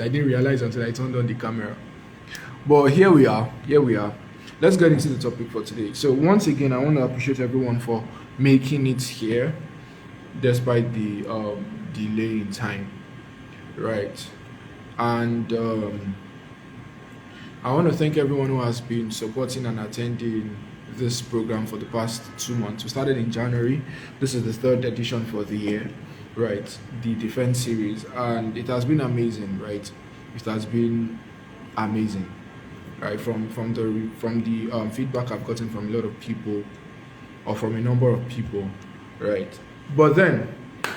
I didn't realize until I turned on the camera. But here we are. Here we are. Let's get into the topic for today. So once again, I want to appreciate everyone for making it here, despite the delay in time, right? And I want to thank everyone who has been supporting and attending this program for the past 2 months. We started in January. This is the third edition for the year, right? The defense series, and it has been amazing, right? It has been amazing, right? From the feedback I've gotten from a lot of people, or from a number of people, right? But then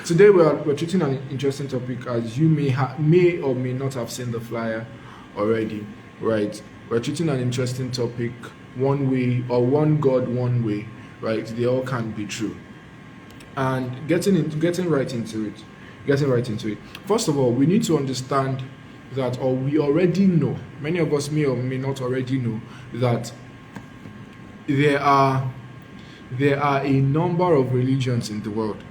today we're treating an interesting topic, as you may or may not have seen the flyer already, right? We're treating an interesting topic: one way, or one God, one way, right? They all can't be true. And getting right into it. First of all, we need to understand that, or we already know, many of us may or may not already know, that there are a number of religions in the world.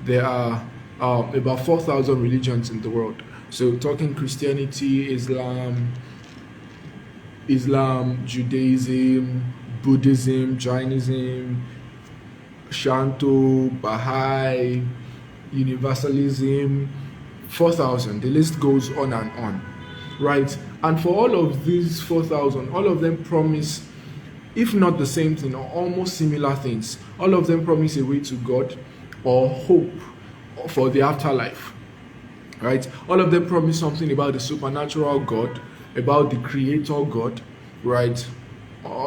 There are about 4,000 religions in the world. So talking Christianity, Islam, Judaism, Buddhism, Jainism, Shanto, Baha'i, Universalism, 4,000. The list goes on and on, right? And for all of these 4,000, all of them promise, if not the same thing, or almost similar things. All of them promise a way to God, or hope for the afterlife, right? All of them promise something about the supernatural God, about the creator God, right?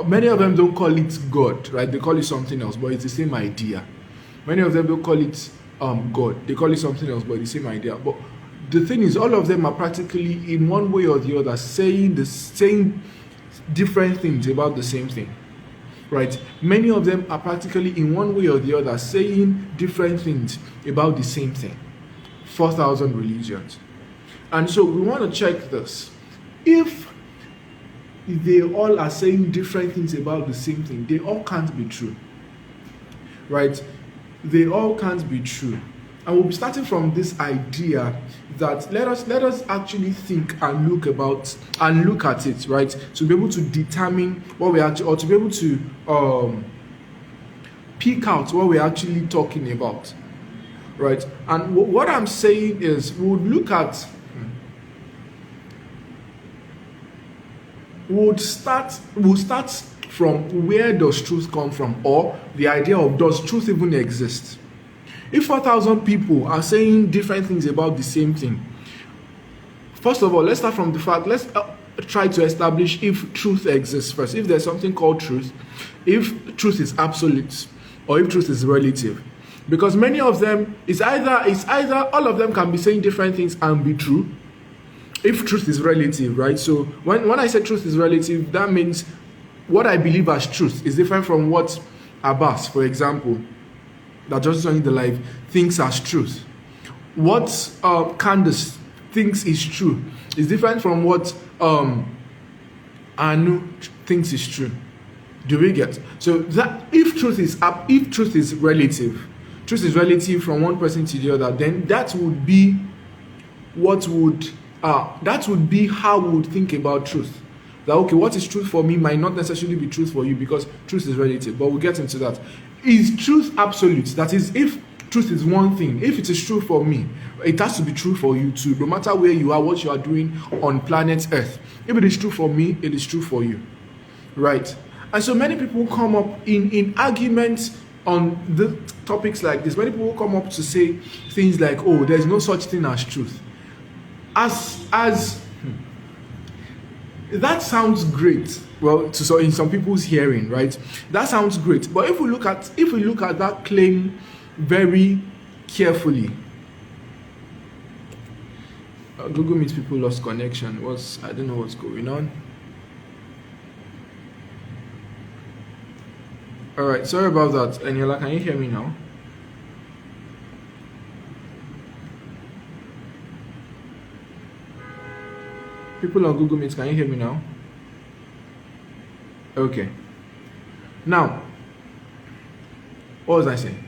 Many of them don't call it God, right? They call it something else, but it's the same idea. Many of them don't call it God. They call it something else, but it's the same idea. But the thing is, all of them are practically, in one way or the other, saying different things about the same thing, right? Many of them are practically, in one way or the other, saying different things about the same thing. 4,000 religions. And so we want to check this. If they all are saying different things about the same thing, they all can't be true, right? They all can't be true. And we'll be starting from this idea that let us actually think and look at it, right? To be able to determine what we actually, or to be able to pick out what we're actually talking about, right? And what I'm saying is, we'll start from where does truth come from, or the idea of, does truth even exist? If 4,000 people are saying different things about the same thing, first of all, let's start from the fact, let's try to establish if truth exists first, if there's something called truth, if truth is absolute, or if truth is relative. Because many of them, it's either all of them can be saying different things and be true, if truth is relative, right? So when I say truth is relative, that means what I believe as truth is different from what Abbas, for example, that just joined the live, thinks as truth. What Candace thinks is true is different from what Anu thinks is true. Do we get? So that if truth is relative, truth is relative from one person to the other, then that would be how we would think about truth. That, okay, what is truth for me might not necessarily be truth for you, because truth is relative. But we'll get into that. Is truth absolute? That is, if truth is one thing, if it is true for me, it has to be true for you too, no matter where you are, what you are doing on planet Earth. If it is true for me, it is true for you, right? And so many people come up in arguments on the topics like this. Many people come up to say things like, oh, there's no such thing as truth. That sounds great. Well, so in some people's hearing, right? That sounds great. But if we look at that claim very carefully, Google Meet people lost connection. I don't know what's going on. All right, sorry about that. Eniola, can you hear me now? People on Google Meet, can you hear me now? Okay. Now, what was I saying?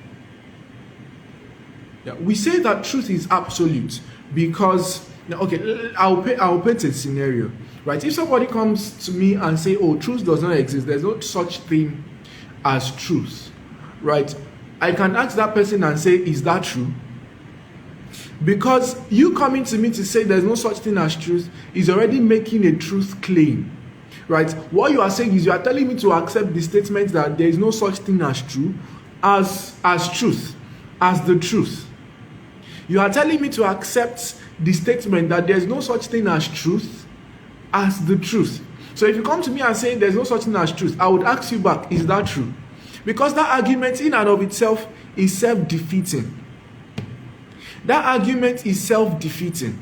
Yeah, we say that truth is absolute because Now, okay, I'll paint a scenario, right? If somebody comes to me and say, "Oh, truth does not exist. There's no such thing as truth," right? I can ask that person and say, "Is that true?" Because you coming to me to say there's no such thing as truth is already making a truth claim, right? What you are saying is you are telling me to accept the statement that there is no such thing as true as truth, as the truth. You are telling me to accept the statement that there's no such thing as truth as the truth. So if you come to me and say there's no such thing as truth, I would ask you back, is that true? Because that argument in and of itself is self-defeating. That argument is self-defeating.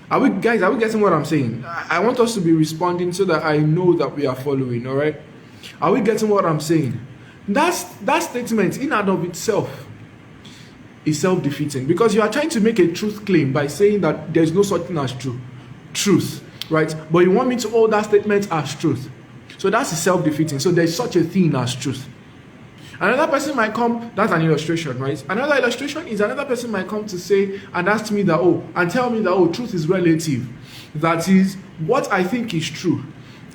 Are we getting what I'm saying? I want us to be responding so that I know that we are following, all right? Are we getting what I'm saying? That statement in and of itself is self-defeating because you are trying to make a truth claim by saying that there's no such thing as truth, right? But you want me to hold that statement as truth. So that's self-defeating. So there's such a thing as truth. Another person might come, that's an illustration, right? Another illustration is another person might come to say and ask me that, and tell me that, truth is relative. That is, what I think is true,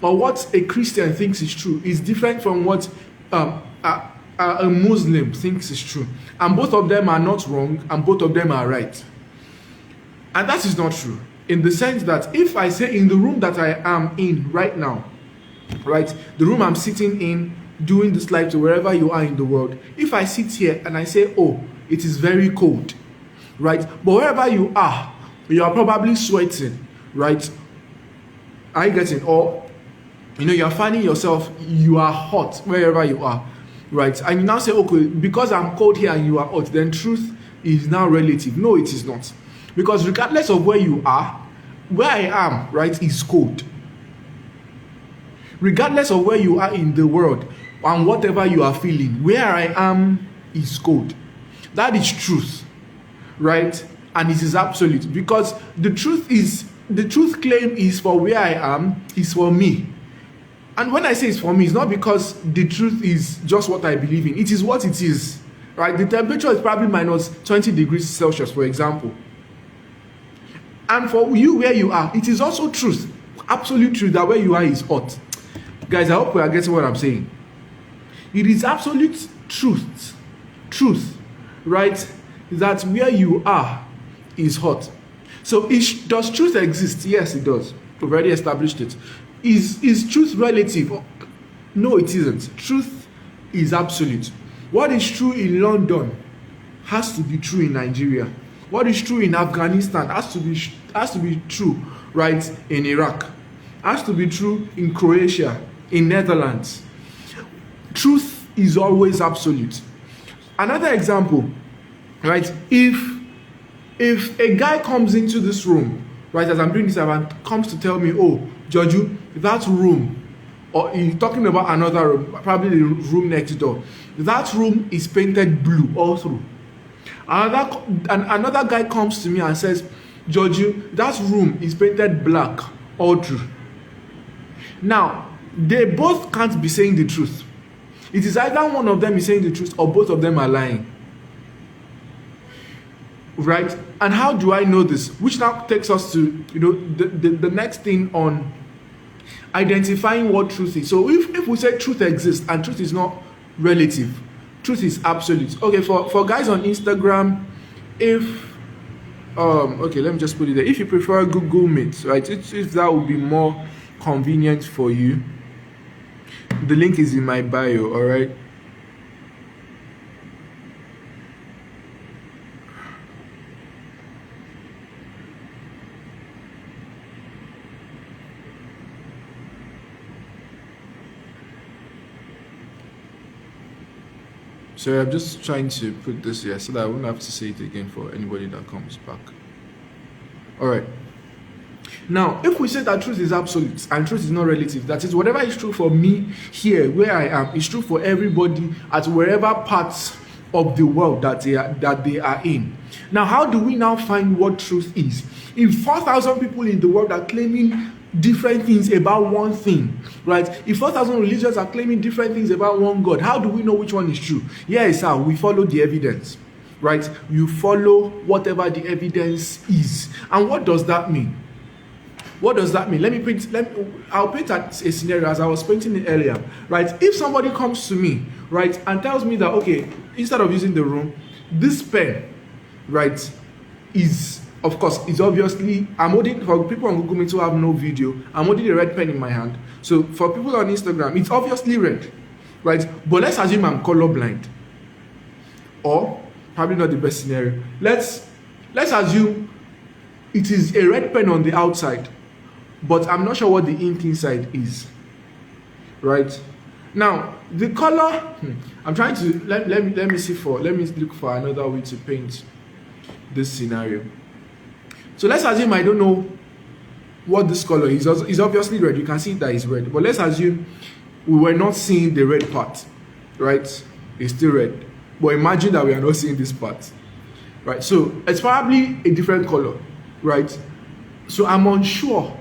or what a Christian thinks is true, is different from what a Muslim thinks is true. And both of them are not wrong, and both of them are right. And that is not true. In the sense that if I say in the room that I am in right now, right, the room I'm sitting in, doing this live to wherever you are in the world, if I sit here and I say, it is very cold, right? But wherever you are probably sweating, right? Are you getting? Or, you're finding yourself, you are hot wherever you are, right? And you now say, okay, because I'm cold here and you are hot, then truth is now relative. No, it is not. Because regardless of where you are, where I am, right, is cold. Regardless of where you are in the world, and whatever you are feeling, where I am is cold. That is truth, right? And it is absolute because the truth claim is for where I am, is for me. And when I say it's for me, it's not because the truth is just what I believe in. It is what it is, right? The temperature is probably minus 20 degrees Celsius, for example. And for you where you are, it is also truth, absolute truth that where you are is hot. Guys, I hope we are getting what I'm saying. It is absolute truth, right? That where you are is hot. So does truth exist? Yes, it does. We've already established it. Is truth relative? No, it isn't. Truth is absolute. What is true in London has to be true in Nigeria. What is true in Afghanistan has to be true, right, in Iraq. Has to be true in Croatia, in Netherlands. Truth is always absolute. Another example, right? If a guy comes into this room, right, as I'm doing this, and comes to tell me, Joju, that room, or he's talking about another room, probably the room next door, that room is painted blue all through. Another guy comes to me and says, Joju, that room is painted black all through. Now, they both can't be saying the truth. It is either one of them is saying the truth or both of them are lying. Right? And how do I know this? Which now takes us to, the next thing on identifying what truth is. So if we say truth exists and truth is not relative, truth is absolute. Okay, for guys on Instagram, okay, let me just put it there. If you prefer Google Meet, right? If that would be more convenient for you, the link is in my bio, all right? So I'm just trying to put this here so that I won't have to say it again for anybody that comes back. All right. Now, if we say that truth is absolute and truth is not relative, that is, whatever is true for me here, where I am, is true for everybody at wherever parts of the world that they are in. Now, how do we now find what truth is? If 4,000 people in the world are claiming different things about one thing, right? If 4,000 religions are claiming different things about one God, how do we know which one is true? Yes, sir, we follow the evidence. right? You follow whatever the evidence is. And what does that mean? What does that mean? I'll paint a scenario as I was painting it earlier, right? If somebody comes to me, right, and tells me that, okay, instead of using the room, this pen, right, is, of course, is obviously, I'm holding, for people on Google Meet who have no video, I'm holding a red pen in my hand. So for people on Instagram, it's obviously red, right? But let's assume I'm colorblind. Or, probably not the best scenario. Let's assume it is a red pen on the outside, but I'm not sure what the ink inside is, right? Now the color, I'm trying to let me look for another way to paint this scenario. So let's assume I don't know what this color is. It's obviously red. You can see that it's red, but let's assume we were not seeing the red part, right? It's still red, but imagine that we are not seeing this part, right? So it's probably a different color, right? So I'm unsure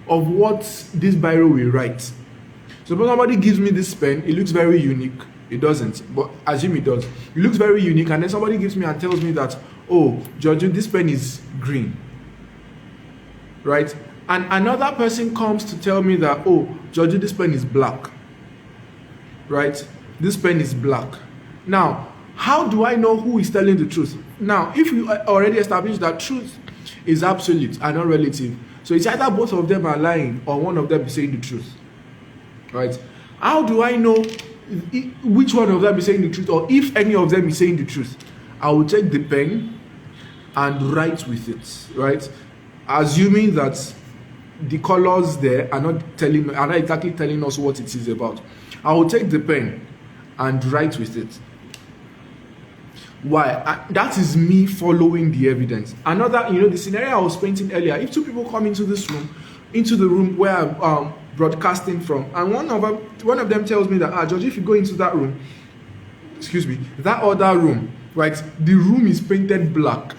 of what this biro will write. So when somebody gives me this pen, it looks very unique. It doesn't, but assume it does. It looks very unique, and then somebody gives me and tells me that, oh, Giorgio, this pen is green, right? And another person comes to tell me that, oh, Giorgio, this pen is black, right? This pen is black. Now, how do I know who is telling the truth? Now, if you already established that truth is absolute and not relative, so it's either both of them are lying or one of them is saying the truth, right? How do I know which one of them is saying the truth, or if any of them is saying the truth? I will take the pen and write with it, right? Assuming that the colors there are not exactly telling us what it is about. I will take the pen and write with it. Why? That is me following the evidence. Another, the scenario I was painting earlier, if two people come into the room where I'm broadcasting from, and one of them tells me that, George, if you go into that room, that other room, right, the room is painted black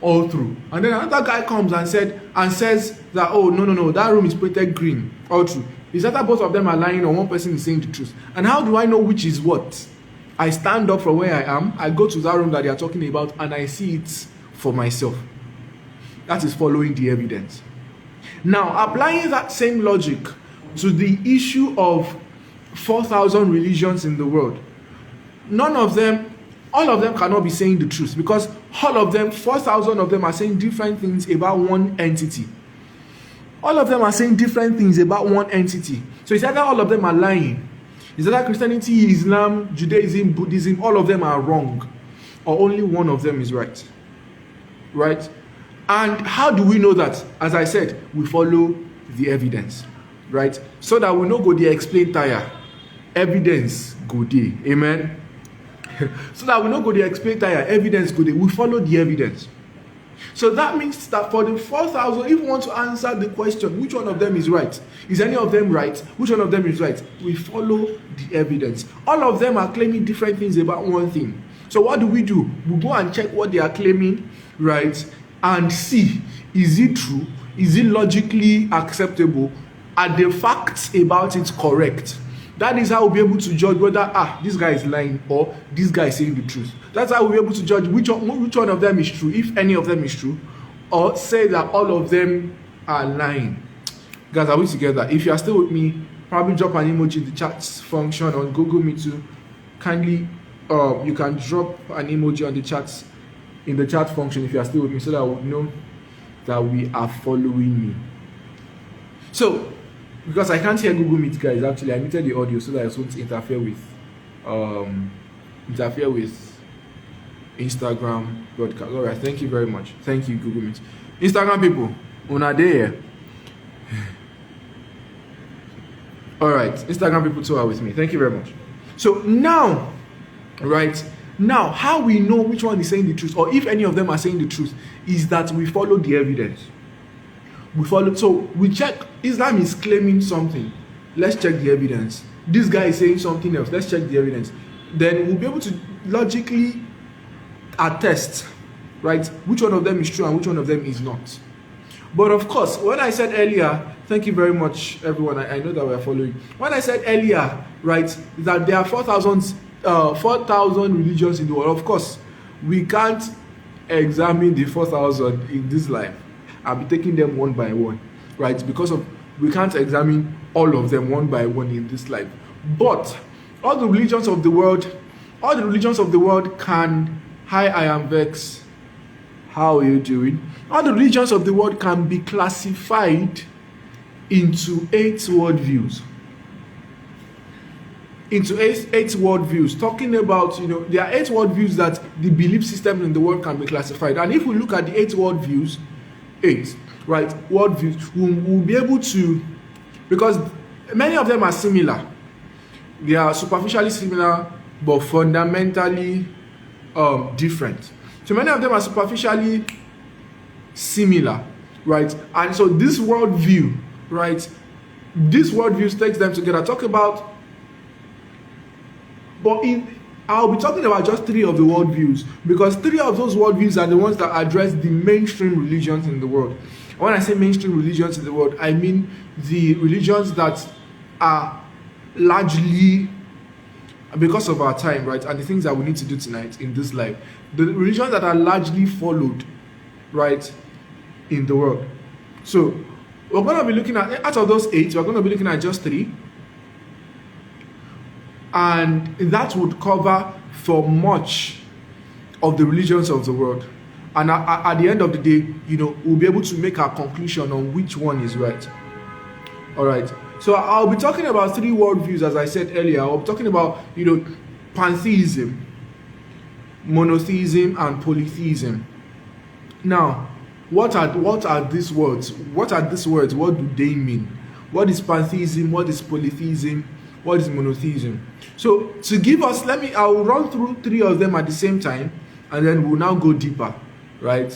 all through, and then another guy comes and says that, oh, no, that room is painted green all through. Is that both of them are lying or one person is saying the truth? And how do I know which is what? I stand up from where I am, I go to that room that they are talking about, and I see it for myself. That is following the evidence. Now, applying that same logic to the issue of 4,000 religions in the world, all of them cannot be saying the truth, because all of them, 4,000 of them, are saying different things about one entity. All of them are saying different things about one entity. So it's either all of them are lying, it's either Christianity, Islam, Judaism, Buddhism, all of them are wrong, or only one of them is right. Right? And how do we know that? As I said, we follow the evidence, right? So that we no go dey explain tire. Evidence go dey. Amen. So that we no go dey explain tire. Evidence go dey. We follow the evidence. So that means that for the 4,000, if we want to answer the question, which one of them is right? Is any of them right? Which one of them is right? We follow the evidence. All of them are claiming different things about one thing. So what do? We go and check what they are claiming, right? And see, is it true? Is it logically acceptable? Are the facts about it correct? That is how we'll be able to judge whether this guy is lying or this guy is saying the truth. That's how we'll be able to judge which one of them is true, if any of them is true, or say that all of them are lying. Guys, are we together? If you are still with me, probably drop an emoji in the chat function on Google Meet too. Kindly, you can drop an emoji on the chat, in the chat function, if you are still with me, so that I would know that we are following me. So, because I can't hear Google Meet, guys, actually I muted the audio so that it won't interfere with Instagram broadcast. All right, thank you very much. Thank you, Google Meet. Instagram people, una there. All right, Instagram people too are with me. Thank you very much. So now, right now, how we know which one is saying the truth, or if any of them are saying the truth, is that we follow the evidence. So we check. Islam is claiming something. Let's check the evidence. This guy is saying something else. Let's check the evidence. Then we'll be able to logically attest, right, which one of them is true and which one of them is not. But of course, when I said earlier, thank you very much, everyone. I know that we are following. When I said earlier, right, that there are 4,000 religions in the world, of course, we can't examine the 4,000 in this life. I'll be taking them one by one, right? Because of we can't examine all of them one by one in this life. But all the religions of the world can. Hi, I am Vex. How are you doing? All the religions of the world can be classified into 8 worldviews. Talking about, there are 8 worldviews that the belief system in the world can be classified. And if we look at the 8 worldviews, we'll be able to, because many of them are similar. They are superficially similar, but fundamentally different. So many of them are superficially similar, right? And so this worldview, right? This worldview takes them together. I'll be talking about just 3 of the worldviews, because 3 of those worldviews are the ones that address the mainstream religions in the world. And when I say mainstream religions in the world, I mean the religions that are largely, because of our time, right, and the things that we need to do tonight in this life, the religions that are largely followed, right, in the world. So we're going to be looking at, out of those 8, we're going to be looking at just 3. And that would cover for much of the religions of the world. And at the end of the day, we'll be able to make our conclusion on which one is right. All right. So I'll be talking about 3 worldviews, as I said earlier. I'll be talking about, pantheism, monotheism, and polytheism. Now, what are these words? What are these words? What do they mean? What is pantheism? What is polytheism? What is monotheism? So to give us, I'll run through 3 of them at the same time, and then we'll now go deeper, right?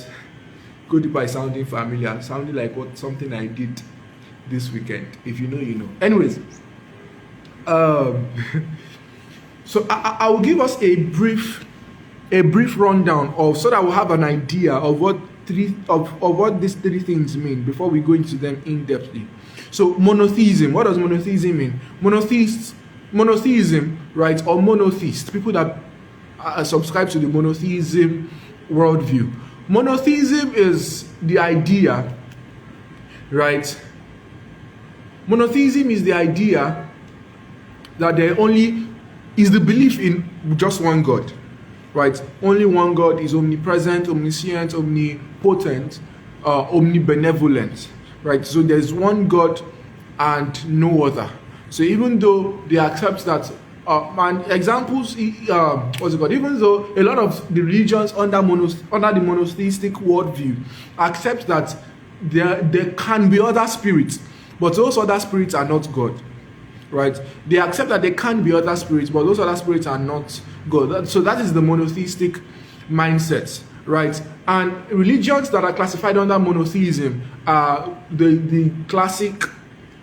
Go deeper is sounding familiar, sounding like something I did this weekend. If you know, you know. Anyways, so I will give us a brief rundown of, so that we'll have an idea of what these 3 things mean before we go into them in depthly. So monotheism, what does monotheism mean? Monotheism, right, or monotheist, people that subscribe to the monotheism worldview. Monotheism is the idea, right? Monotheism is the idea that there only is the belief in just one God, right? Only one God is omnipresent, omniscient, omnipotent, omnibenevolent, right? So there's one God and no other. So even though they accept that, examples, even though a lot of the religions under the monotheistic worldview accept that there can be other spirits, but those other spirits are not God, right? They accept that there can be other spirits, but those other spirits are not God. So that is the monotheistic mindset, right? And religions that are classified under monotheism are the classic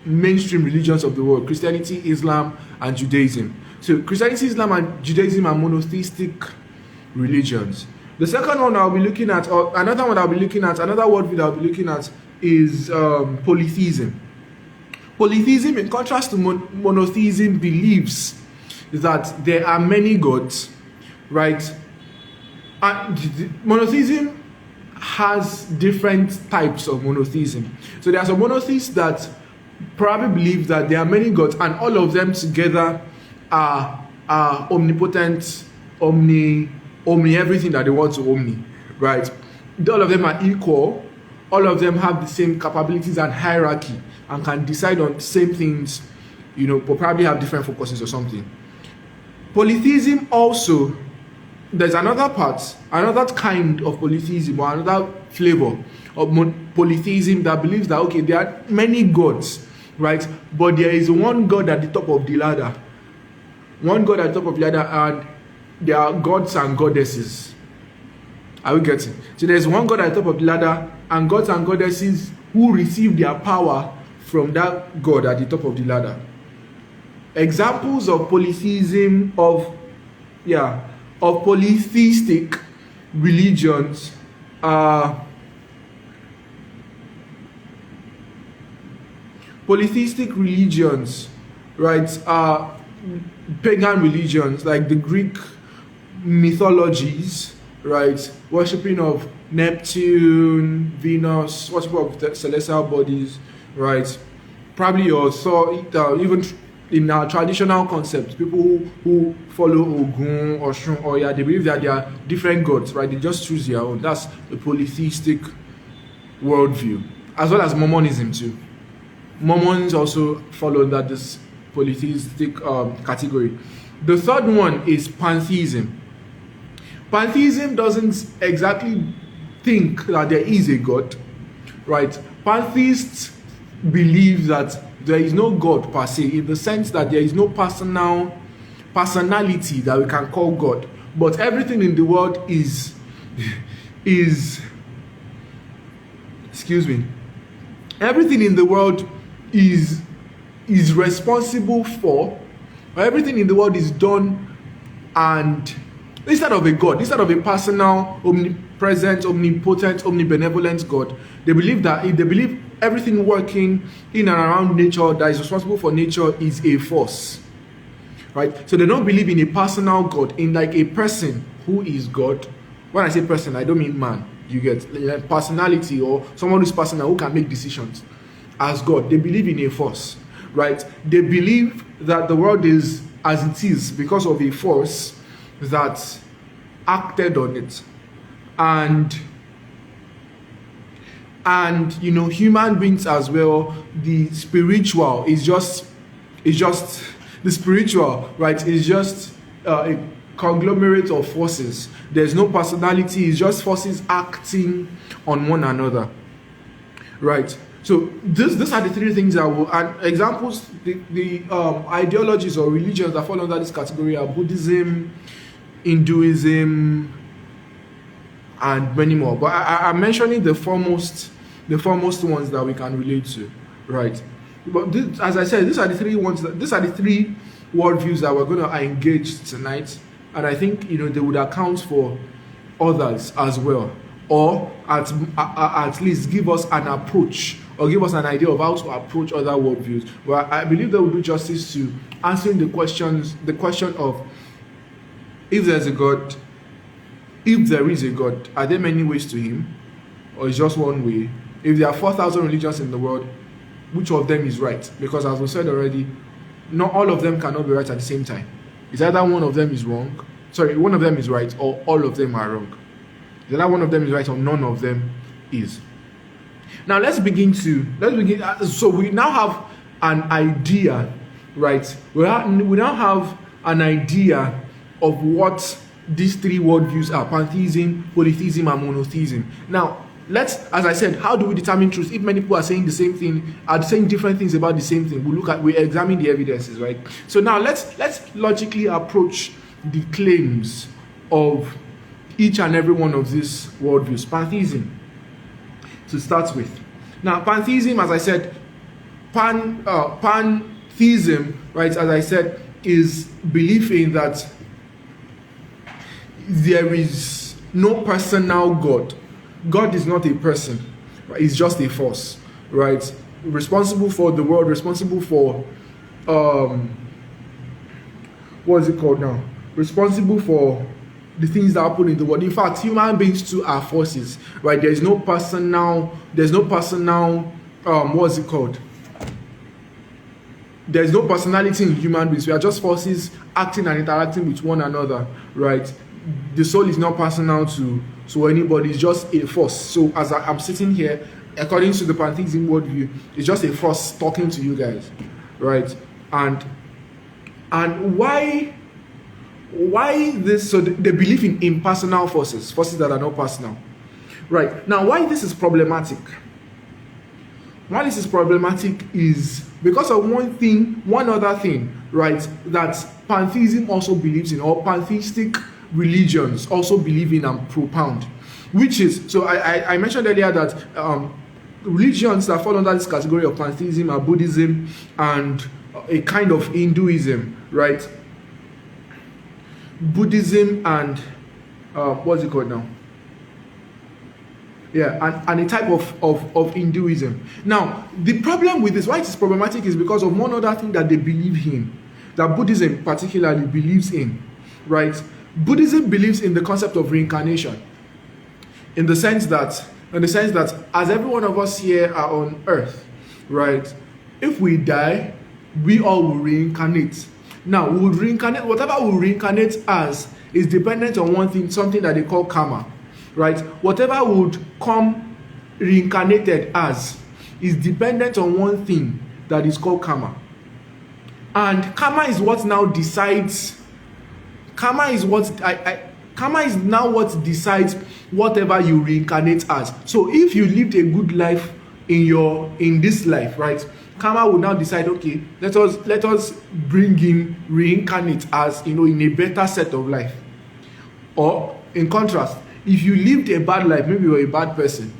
mainstream religions of the world: Christianity, Islam, and Judaism. So Christianity, Islam, and Judaism are monotheistic religions. The second one I'll be looking at, or another one I'll be looking at, another worldview I'll be looking at is polytheism. Polytheism, in contrast to monotheism, believes that there are many gods, right? And monotheism has different types of monotheism. So there are some monotheists that probably believe that there are many gods and all of them together are omnipotent, omni everything that they want to omni, right? All of them are equal, all of them have the same capabilities and hierarchy and can decide on the same things, but probably have different focuses or something. Polytheism also, there's another kind of polytheism, or another flavor of polytheism that believes that, okay, there are many gods, right? But there is one God at the top of the ladder. One God at the top of the ladder, and there are gods and goddesses. Are we getting? So there's one God at the top of the ladder, and gods and goddesses who receive their power from that God at the top of the ladder. Examples of polytheism, of polytheistic religions are right, are pagan religions like the Greek mythologies, right? Worshipping of Neptune, Venus, worship of the celestial bodies, right? Probably also even in our traditional concepts, people who follow Ogun or Shun or yeah, they believe that they are different gods, right? They just choose their own. That's a polytheistic worldview, as well as Mormonism too. Mormons also follow that this polytheistic category. The third one is pantheism. Pantheism doesn't exactly think that there is a God, right? Pantheists believe that there is no God per se, in the sense that there is no personality that we can call God, but everything in the world is excuse me, everything in the world is responsible for, or everything in the world is done, and instead of a God, instead of a personal, omnipresent, omnipotent, omnibenevolent God, they believe everything working in and around nature that is responsible for nature is a force, right? So they don't believe in a personal God, in like a person who is God. When I say person, I don't mean man. You get like personality, or someone who's personal who can make decisions as God. They believe in a force, right? They believe that the world is as it is because of a force that acted on it, and human beings as well. The spiritual is just the spiritual, right? Is just a conglomerate of forces. There's no personality. It's just forces acting on one another, right? So these are the three things that will, and examples, the ideologies or religions that fall under this category are Buddhism, Hinduism, and many more. But I'm mentioning the foremost ones that we can relate to, right? But as I said, these are the three worldviews that we're going to engage tonight, and I think they would account for others as well, or at least give us an approach, or give us an idea of how to approach other worldviews. Well, I believe that will do justice to answering the question of, if there's a God, if there is a God, are there many ways to him, or is just one way? If there are 4,000 religions in the world, which of them is right? Because as we said already, not all of them cannot be right at the same time. It's either one of them is wrong, one of them is right, or all of them are wrong. It's either one of them is right or none of them is. Now let's begin. So we now have an idea, right? We now have an idea of what these three worldviews are: pantheism, polytheism, and monotheism. Now, as I said, how do we determine truth? If many people are saying the same thing, are saying different things about the same thing, we examine the evidences, right? So now let's logically approach the claims of each and every one of these worldviews. Pantheism, to start with. Now, pantheism, as I said, pantheism, right, as I said, is belief in that there is no personal God. God is not a person, right? It's just a force, right? Responsible for the world, responsible for what is it called now? Responsible for the things that happen in the world. In fact, human beings too are forces, right? There's no personal, what's it called? There's no personality in human beings. We are just forces acting and interacting with one another, right? The soul is not personal to anybody. It's just a force. So as I'm sitting here, according to the pantheism worldview, it's just a force talking to you guys, right? And why this? So they believe in impersonal forces that are not personal, right? Now, why this is problematic? Why this is problematic is because of one other thing, right? That pantheism also believes in, or pantheistic religions also believe in and propound, which is, so I mentioned earlier that religions that fall under this category of pantheism are Buddhism and a kind of Hinduism, right? Buddhism and what's it called now? Yeah, and a type of Hinduism. Now, the problem with this, why it is problematic, is because of one other thing that they believe in, that Buddhism particularly believes in, right? Buddhism believes in the concept of reincarnation, in the sense that as every one of us here are on earth, right? If we die, we all will reincarnate. Now, we will reincarnate, whatever we reincarnate as is dependent on one thing, something that they call karma, right? Whatever would come reincarnated as is dependent on one thing that is called karma. And karma is what now decides, karma is now what decides whatever you reincarnate as. So if you lived a good life in this life, right? Karma will now decide, okay, let us bring in reincarnate as, in a better set of life. Or in contrast, if you lived a bad life, maybe you're a bad person,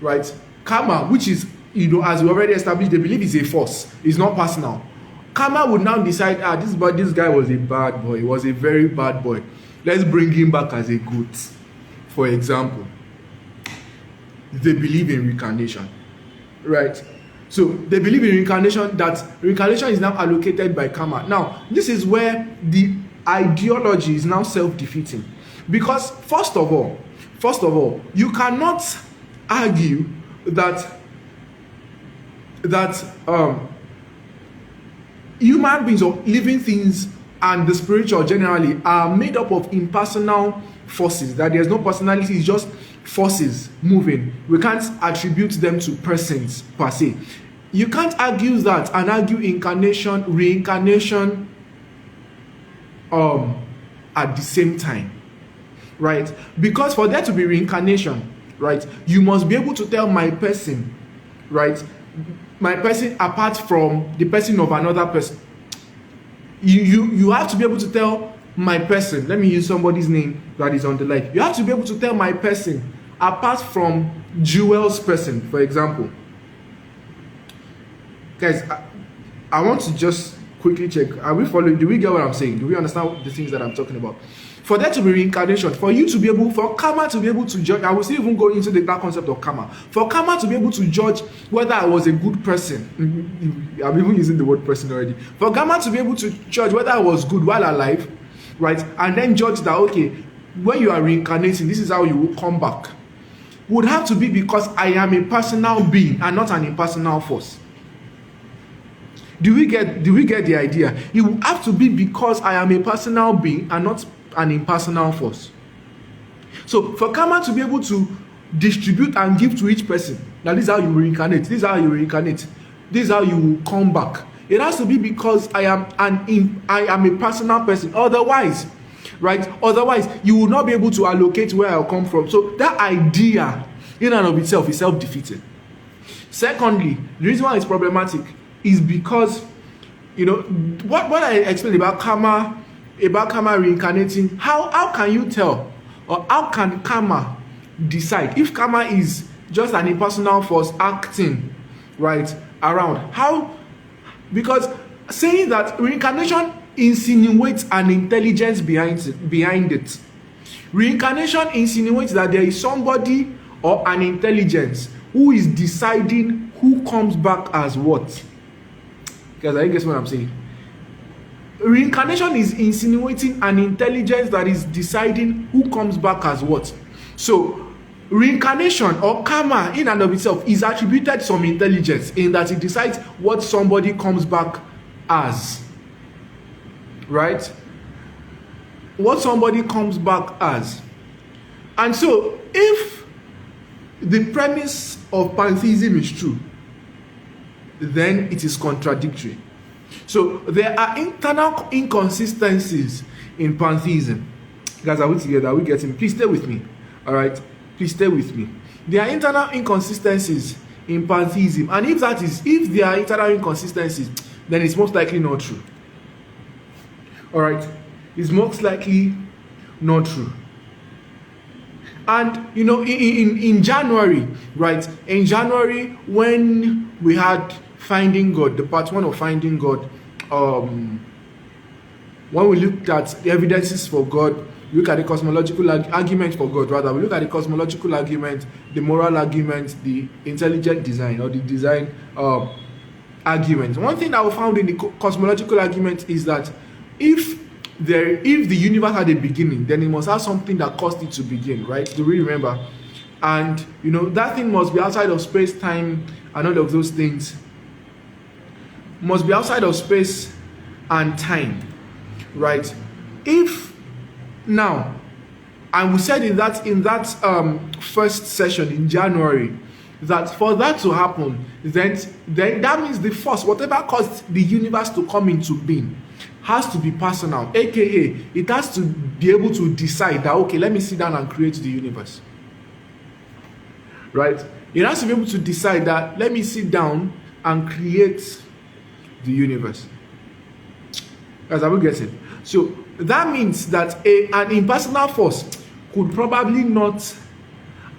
right? Karma, which is, as we already established, they believe is a force, it's not personal. Karma would now decide, this guy was a bad boy, he was a very bad boy. Let's bring him back as a good. For example, they believe in reincarnation, right? So they believe in reincarnation, that reincarnation is now allocated by karma. Now, this is where the ideology is now self-defeating. Because first of all, you cannot argue that human beings or living things and the spiritual generally are made up of impersonal forces, that there's no personality, it's just forces moving. We can't attribute them to persons per se. You can't argue that and argue reincarnation at the same time, right? Because for there to be reincarnation, right, you must be able to tell my person, right, my person apart from the person of another person. You have to be able to tell my person, let me use somebody's name that is on the life. You have to be able to tell my person apart from Jewel's person, for example. Guys, I want to just quickly check. Are we following? Do we get what I'm saying? Do we understand the things that I'm talking about? For there to be reincarnation, for karma to be able to judge, I will still even go into that concept of karma. For karma to be able to judge whether I was a good person, I'm even using the word person already. For karma to be able to judge whether I was good while alive, right, and then judge that, okay, when you are reincarnating, this is how you will come back, would have to be because I am a personal being and not an impersonal force. Do we get the idea? It will have to be because I am a personal being and not an impersonal force. So for karma to be able to distribute and give to each person, now this is how you reincarnate, this is how you reincarnate, this is how you will come back, it has to be because I am a personal person. Otherwise, right? Otherwise, you will not be able to allocate where I'll come from. So that idea in and of itself is self-defeating. Secondly, the reason why it's problematic is because, what I explained about karma reincarnating, how can you tell, or how can karma decide if karma is just an impersonal force acting, right, around? How? Because saying that reincarnation insinuates an intelligence behind it. Reincarnation insinuates that there is somebody or an intelligence who is deciding who comes back as what. Guys, I guess what I'm saying. Reincarnation is insinuating an intelligence that is deciding who comes back as what. So reincarnation or karma in and of itself is attributed some intelligence in that it decides what somebody comes back as, right? What somebody comes back as. And so if the premise of pantheism is true, then it is contradictory. So there are internal inconsistencies in pantheism. Guys, are we together? Are we getting? Please stay with me. All right, please stay with me. There are internal inconsistencies in pantheism, and if there are internal inconsistencies, then it's most likely not true. All right, it's most likely not true. And in January, right? In January, when we had Finding God, the part 1 of Finding God, when we looked at the evidences for God, we look at the cosmological argument for God, rather, we look at the cosmological argument, the moral argument, the intelligent design, or the design argument. One thing that we found in the cosmological argument is that if if the universe had a beginning, then it must have something that caused it to begin, right? Do we remember? And that thing must be outside of space, time, and all of those things. Must be outside of space and time, right? If now, and we said in that first session in January, that for that to happen, then that means the force, whatever caused the universe to come into being, has to be personal, aka it has to be able to decide that, okay, let me sit down and create the universe, right? It has to be able to decide that, let me sit down and create the universe. Guys, I will get it. So that means that an impersonal force could probably not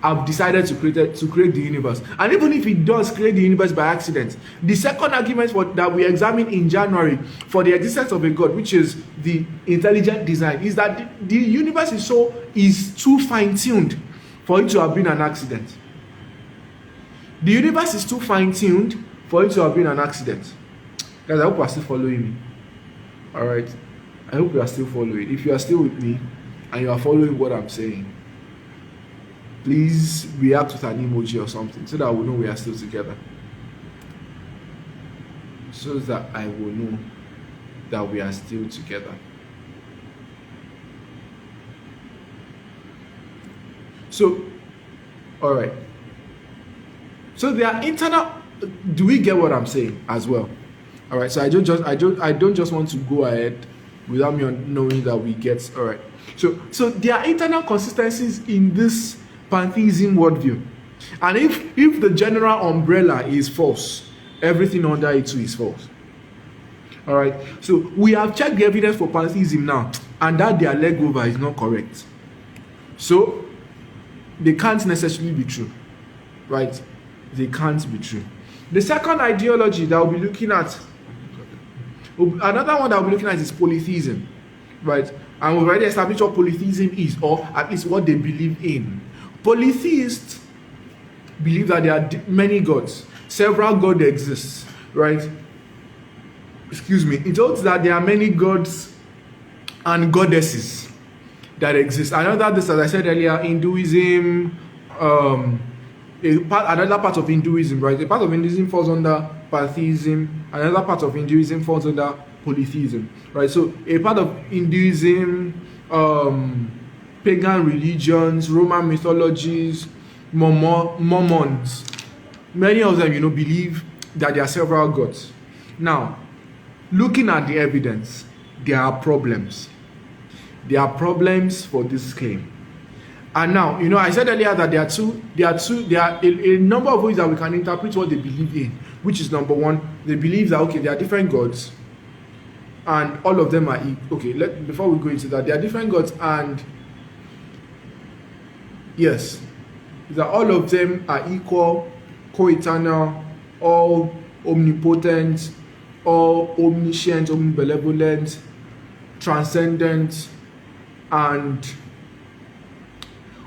have decided to create the universe. And even if it does create the universe by accident, the second argument that we examined in January for the existence of a God, which is the intelligent design, is that the universe is too fine-tuned for it to have been an accident. The universe is too fine-tuned for it to have been an accident. Guys, I hope you are still following me. Alright? I hope you are still following. If you are still with me and you are following what I'm saying, please react with an emoji or something so that I will know we are still together. So that I will know that we are still together. So, alright. So there are internal. Do we get what I'm saying as well? Alright, so I don't just want to go ahead without me knowing that we get. Alright. So there are internal consistencies in this pantheism worldview. And if the general umbrella is false, everything under it too is false. Alright. So we have checked the evidence for pantheism now, and that their leg over is not correct. So they can't necessarily be true. Right? They can't be true. The second ideology that we'll be looking at, another one that we'll be looking at is polytheism, right? And we've already established what polytheism is, or at least what they believe in. Polytheists believe that there are many gods, several gods exist, right? Excuse me. It holds that there are many gods and goddesses that exist. I know that this, as I said earlier, Hinduism, another part of Hinduism, right? A part of Hinduism falls under pantheism. Another part of Hinduism falls under polytheism, right? So a part of Hinduism, pagan religions, Roman mythologies, Mormons, many of them, believe that there are several gods. Now, looking at the evidence, there are problems. There are problems for this claim. And now, I said earlier that there are a number of ways that we can interpret what they believe in, which is number one, they believe that, okay, there are different gods, and all of them are okay. Before we go into that, there are different gods, and yes, that all of them are equal, co-eternal, all omnipotent, all omniscient, omnibenevolent, transcendent, and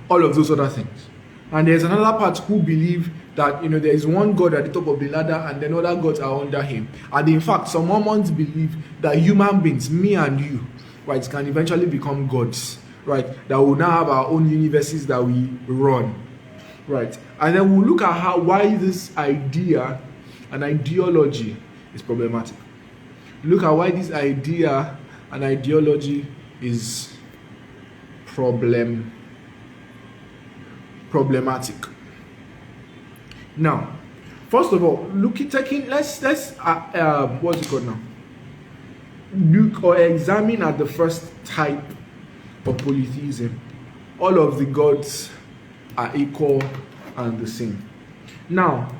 all of those other things. And there's another part who believe that there is one God at the top of the ladder and then other gods are under him. And in fact, some Mormons believe that human beings, me and you, right, can eventually become gods, right? That will now have our own universes that we run, right? And then we'll look at why this idea and ideology is problematic. Look at why this idea and ideology is problematic. Now, first of all, let's what's it called now? Look or examine at the first type of polytheism. All of the gods are equal and the same. Now,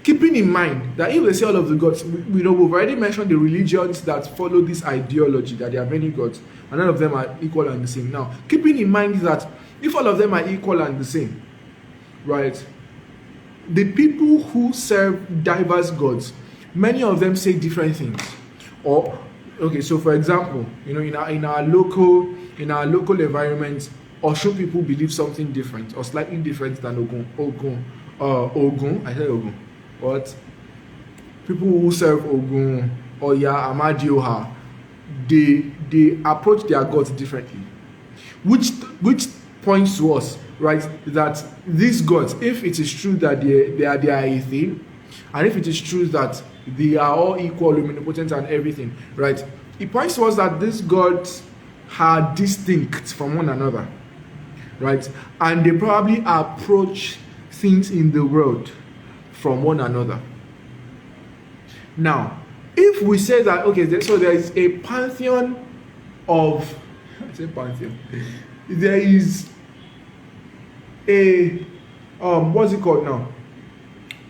keeping in mind that if we say all of the gods, we've already mentioned the religions that follow this ideology that there are many gods and all of them are equal and the same. Now, keeping in mind that if all of them are equal and the same, right, the people who serve diverse gods, many of them say different things. Or, okay, so for example, in our local environment, Osho people believe something different or slightly different than Ogun. I said Ogun. What? People who serve Ogun, Oya, Amadioha, they approach their gods differently, which points to us, right, that these gods, if it is true that they are a thing, and if it is true that they are all equal, omnipotent and everything, right, it points to us that these gods are distinct from one another, right, and they probably approach things in the world from one another. Now, if we say that, okay, so there is a pantheon of, I say pantheon, there is a what's it called now?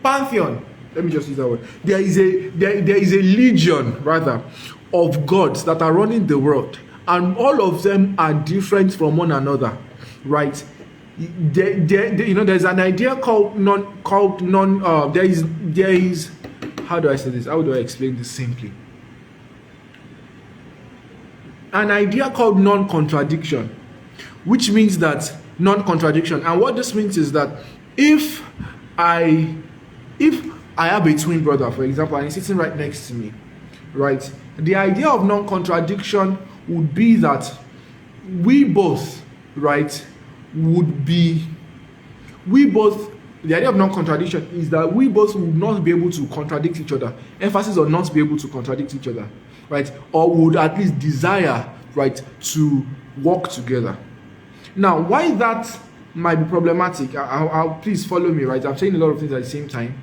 Pantheon. Let me just use that word. There is a legion rather of gods that are running the world, and all of them are different from one another, right? There's an idea called there is how do I say this? How do I explain this simply? An idea called non-contradiction, which means that non-contradiction. And what this means is that if I have a twin brother, for example, and he's sitting right next to me, right? The idea of non-contradiction would be that we both, right, the idea of non-contradiction is that we both would not be able to contradict each other. Emphasis on not be able to contradict each other, right? Or would at least desire, right, to work together. Now, why that might be problematic, I'll please follow me, right? I'm saying a lot of things at the same time,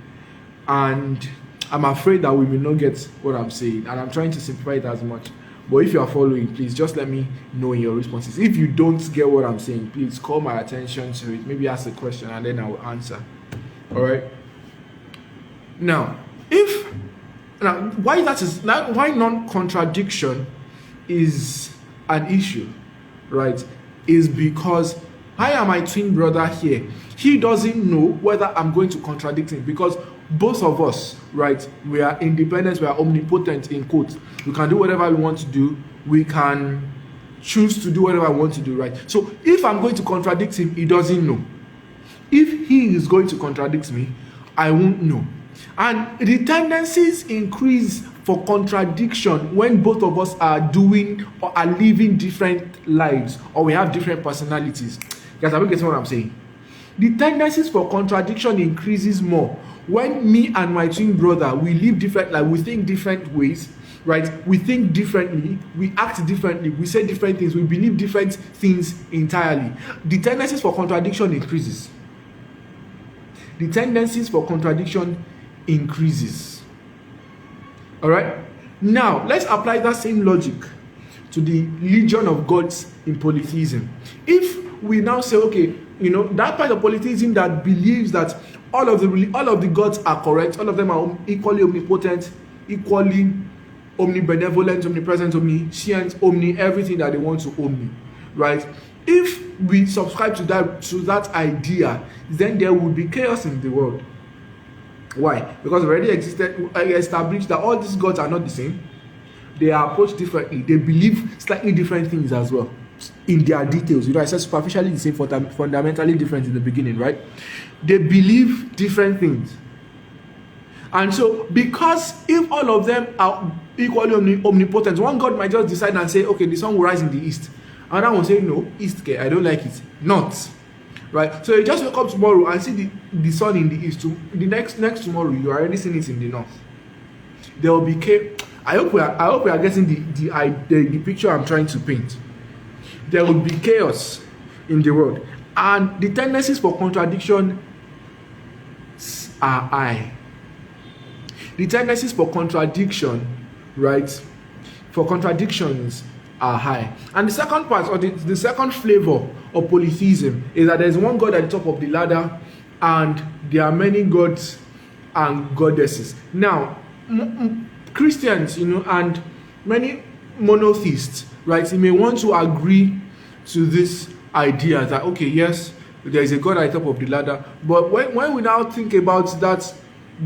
and I'm afraid that we may not get what I'm saying, and I'm trying to simplify it as much. But if you are following, please just let me know in your responses. If you don't get what I'm saying, please call my attention to it. Maybe ask a question and then I will answer. All right. Now, why non-contradiction is an issue, right? Is because I am my twin brother here. He doesn't know whether I'm going to contradict him, because both of us, right, we are independent, we are omnipotent in quotes. We can do whatever we want to do. We can choose to do whatever I want to do, right? So if I'm going to contradict him, he doesn't know. If he is going to contradict me, I won't know. And the tendencies increase for contradiction when both of us are doing or are living different lives, or we have different personalities. Guys, are you getting what I'm saying? The tendencies for contradiction increases more when me and my twin brother, we live different, like we think different ways, right? We think differently, we act differently, we say different things, we believe different things entirely. The tendencies for contradiction increases. The tendencies for contradiction increases. All right? Now, let's apply that same logic to the legion of gods in polytheism. If we now say, okay, that part of polytheism that believes that all of the gods are correct, all of them are equally omnipotent, equally omnibenevolent, omnipresent, omniscient, everything that they want to omni, right? If we subscribe to that idea, then there will be chaos in the world. Why? Because it already established that all these gods are not the same. They are approached differently. They believe slightly different things as well in their details. I said superficially the same, fundamentally different in the beginning, right? They believe different things. And so, because if all of them are equally omnipotent, one God might just decide and say, okay, the sun will rise in the east. Another one will say, no, east, okay, I don't like it. Not. Right? So you just wake up tomorrow and see the sun in the east. The next tomorrow, you are already seeing it in the north. There will be chaos. I hope we are getting the picture I'm trying to paint. There will be chaos in the world. And the tendencies for contradiction are high. The tendencies for contradiction, right? For contradictions are high. And the second part, or the second flavor of polytheism, is that there's one God at the top of the ladder, and there are many gods and goddesses. Now, Christians, and many monotheists, right, you may want to agree to this idea that, okay, yes, there is a God at the top of the ladder, but when we now think about that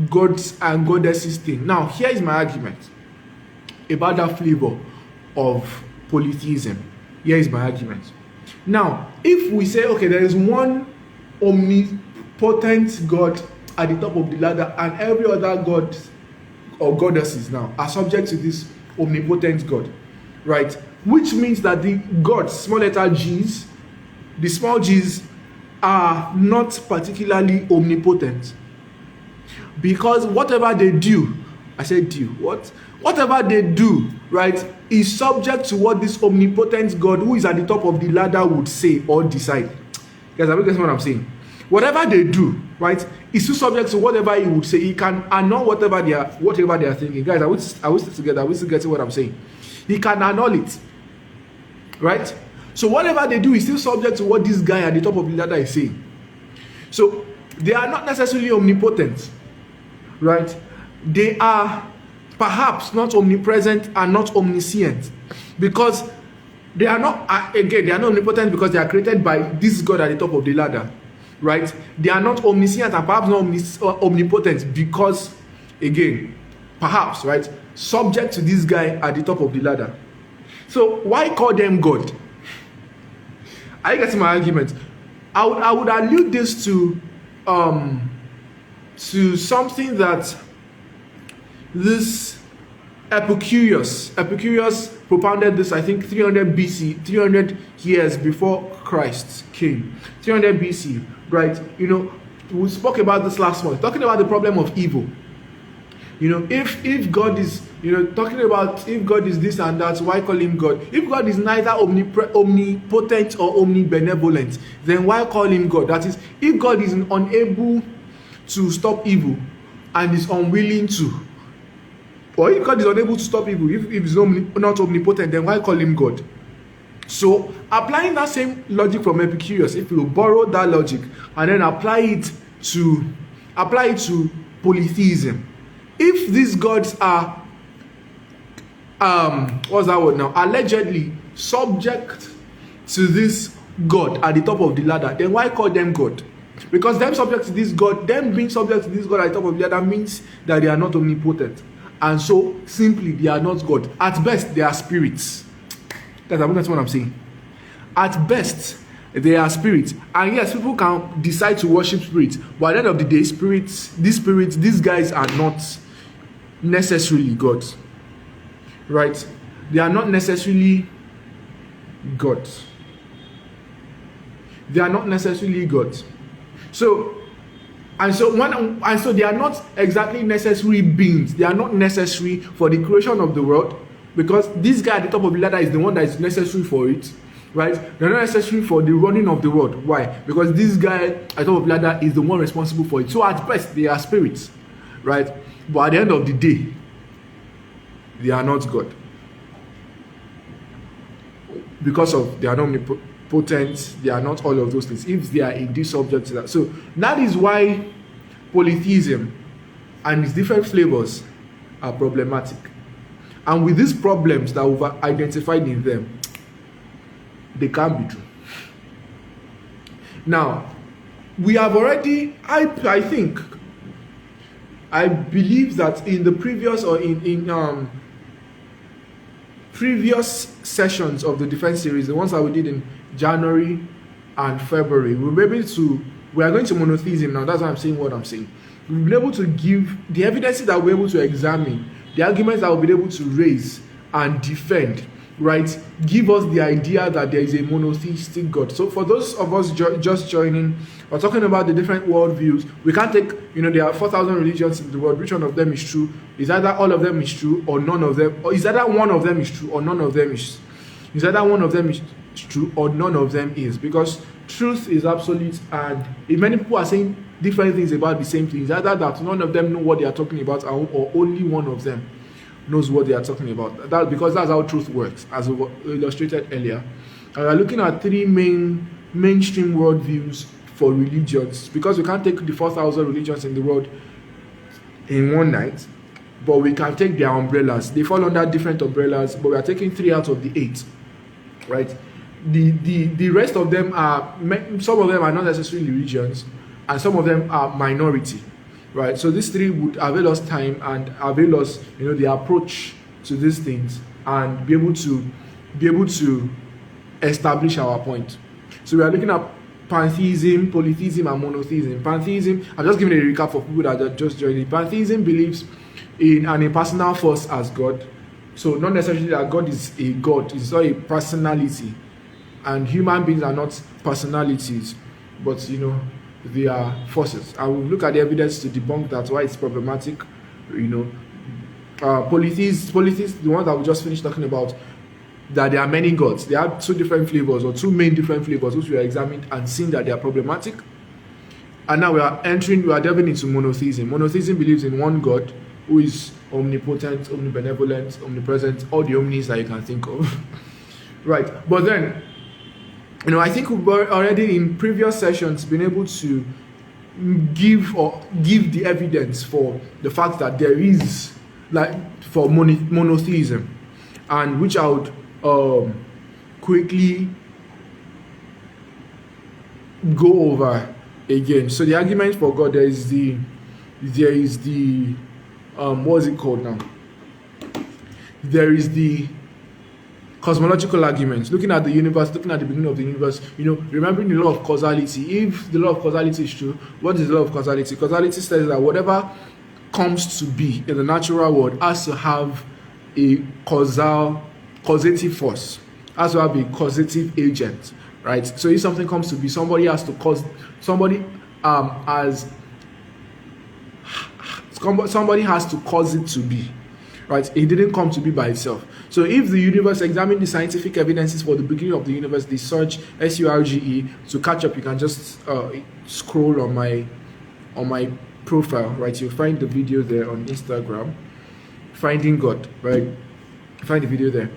gods and goddesses thing, now here is my argument about that flavor of polytheism. Here is my argument. Now, if we say, okay, there is one omnipotent God at the top of the ladder, and every other god or goddesses now are subject to this omnipotent God, right? Which means that the gods, small letter g's, the small g's, are not particularly omnipotent. Because whatever they do, I said do, whatever they do, right, is subject to what this omnipotent God who is at the top of the ladder would say or decide. Guys, I guess what I'm saying. Whatever they do, right, is still subject to whatever he would say. He can annul whatever they are thinking. Guys, I will stick together. I will still get what I'm saying. He can annul it, right? So whatever they do is still subject to what this guy at the top of the ladder is saying. So they are not necessarily omnipotent, right? They are perhaps not omnipresent and not omniscient, because they are not, again, they are not omnipotent because they are created by this God at the top of the ladder, right? They are not omniscient and perhaps not omnipotent because, again, perhaps, right, subject to this guy at the top of the ladder. So why call them God? Are you getting my argument? I would allude this to something that this Epicurus propounded this, I think 300 BC, 300 years before Christ came. 300 BC, right? You know, we spoke about this last month, talking about the problem of evil. You know, if God is, you know, talking about if God is this and that, why call him God? If God is neither omnipotent or omnibenevolent, then why call him God? That is, if God is unable to stop evil and is unwilling to, or if God is unable to stop evil, if he's not omnipotent, then why call him God? So applying that same logic from Epicurus, if you borrow that logic and then apply it to polytheism, if these gods are what's that word now, allegedly subject to this God at the top of the ladder, then why call them God? Because them subject to this God, them being subject to this God at the top of the ladder means that they are not omnipotent, and so simply they are not God. At best, they are spirits. That's what I'm saying. At best, they are spirits. And yes, people can decide to worship spirits, but at the end of the day, these guys are not necessarily gods. Right? They are not necessarily gods. They are not necessarily gods. So they are not exactly necessary beings. They are not necessary for the creation of the world, because this guy at the top of the ladder is the one that is necessary for it, right? They're not necessary for the running of the world. Why? Because this guy at the top of the ladder is the one responsible for it. So at best, they are spirits, right? But at the end of the day, they are not God, because of they are not omnipotent. They are not all of those things. If they are indeed subject to that, so that is why polytheism and its different flavors are problematic. And with these problems that we've identified in them, they can't be true. Now, we have already, I believe that in the previous or in previous sessions of the defense series, the ones that we did in January and February, we are going to monotheism now. That's why I'm saying what I'm saying. We've been able to give the evidences that we're able to examine, the arguments that we'll be able to raise and defend, right? Give us the idea that there is a monotheistic God. So for those of us just joining, we're talking about the different worldviews. We can't take, there are 4,000 religions in the world. Which one of them is true? Is either all of them is true or none of them, or is either one of them is true or none of them is either one of them is true or none of them is, because truth is absolute, and if many people are saying different things about the same things, either that none of them know what they are talking about, or only one of them knows what they are talking about. Because that's how truth works, as we illustrated earlier. And we're looking at three mainstream worldviews for religions, because we can't take the 4,000 religions in the world in one night, but we can take their umbrellas. They fall under different umbrellas, but we are taking 3 out of the 8, right? The rest of them are, some of them are not necessarily religions, and some of them are minority, right? So these 3 would avail us time and avail us, the approach to these things, and be able to establish our point. So we are looking at pantheism, polytheism, and monotheism. Pantheism, I'm just giving a recap for people that are just joining. Pantheism believes in an impersonal force as God. So not necessarily that God is a God, it's not a personality. And human beings are not personalities, but they are forces. I will look at the evidence to debunk that, why it's problematic. Polytheists, the ones that we just finished talking about, that there are many gods. They have two different flavors, or two main different flavors, which we are examined and seen that they are problematic. And now we are delving into monotheism. Monotheism believes in one God who is omnipotent, omnibenevolent, omnipresent, all the omnis that you can think of. Right. But then, I think we've already in previous sessions been able to give the evidence for the fact that there is, for monotheism, and which I would quickly go over again. So the argument for God, there is the what's it called now? There is the cosmological arguments, looking at the universe, looking at the beginning of the universe, remembering the law of causality. If the law of causality is true, what is the law of causality? Causality says that whatever comes to be in the natural world has to have a causative force, has to have a causative agent, right? So if something comes to be, somebody has to cause, somebody has to cause it to be, right? It didn't come to be by itself. So if the universe, examine the scientific evidences for the beginning of the universe, the search SURGE, to catch up, you can just scroll on my profile, right? You'll find the video there on Instagram, Finding God, right? Find the video there.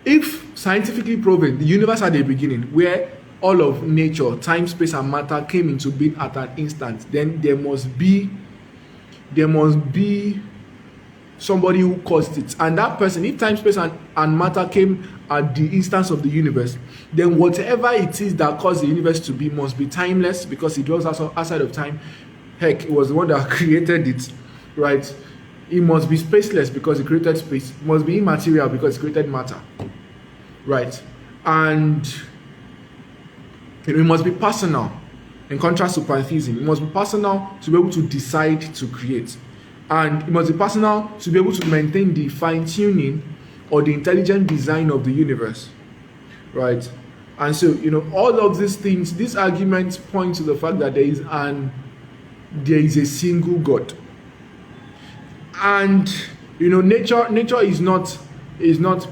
If scientifically proven the universe had a beginning where all of nature, time, space, and matter came into being at an instant, then there must be somebody who caused it. And that person, if time, space, and matter came at the instance of the universe, then whatever it is that caused the universe to be must be timeless, because it dwells outside of time. Heck, it was the one that created it, right? It must be spaceless because it created space. It must be immaterial because it created matter, right? And it must be personal. In contrast to pantheism, it must be personal to be able to decide to create. And it must be personal to be able to maintain the fine-tuning or the intelligent design of the universe, right? And so, all of these things, these arguments point to the fact that there is a single God. And, nature is not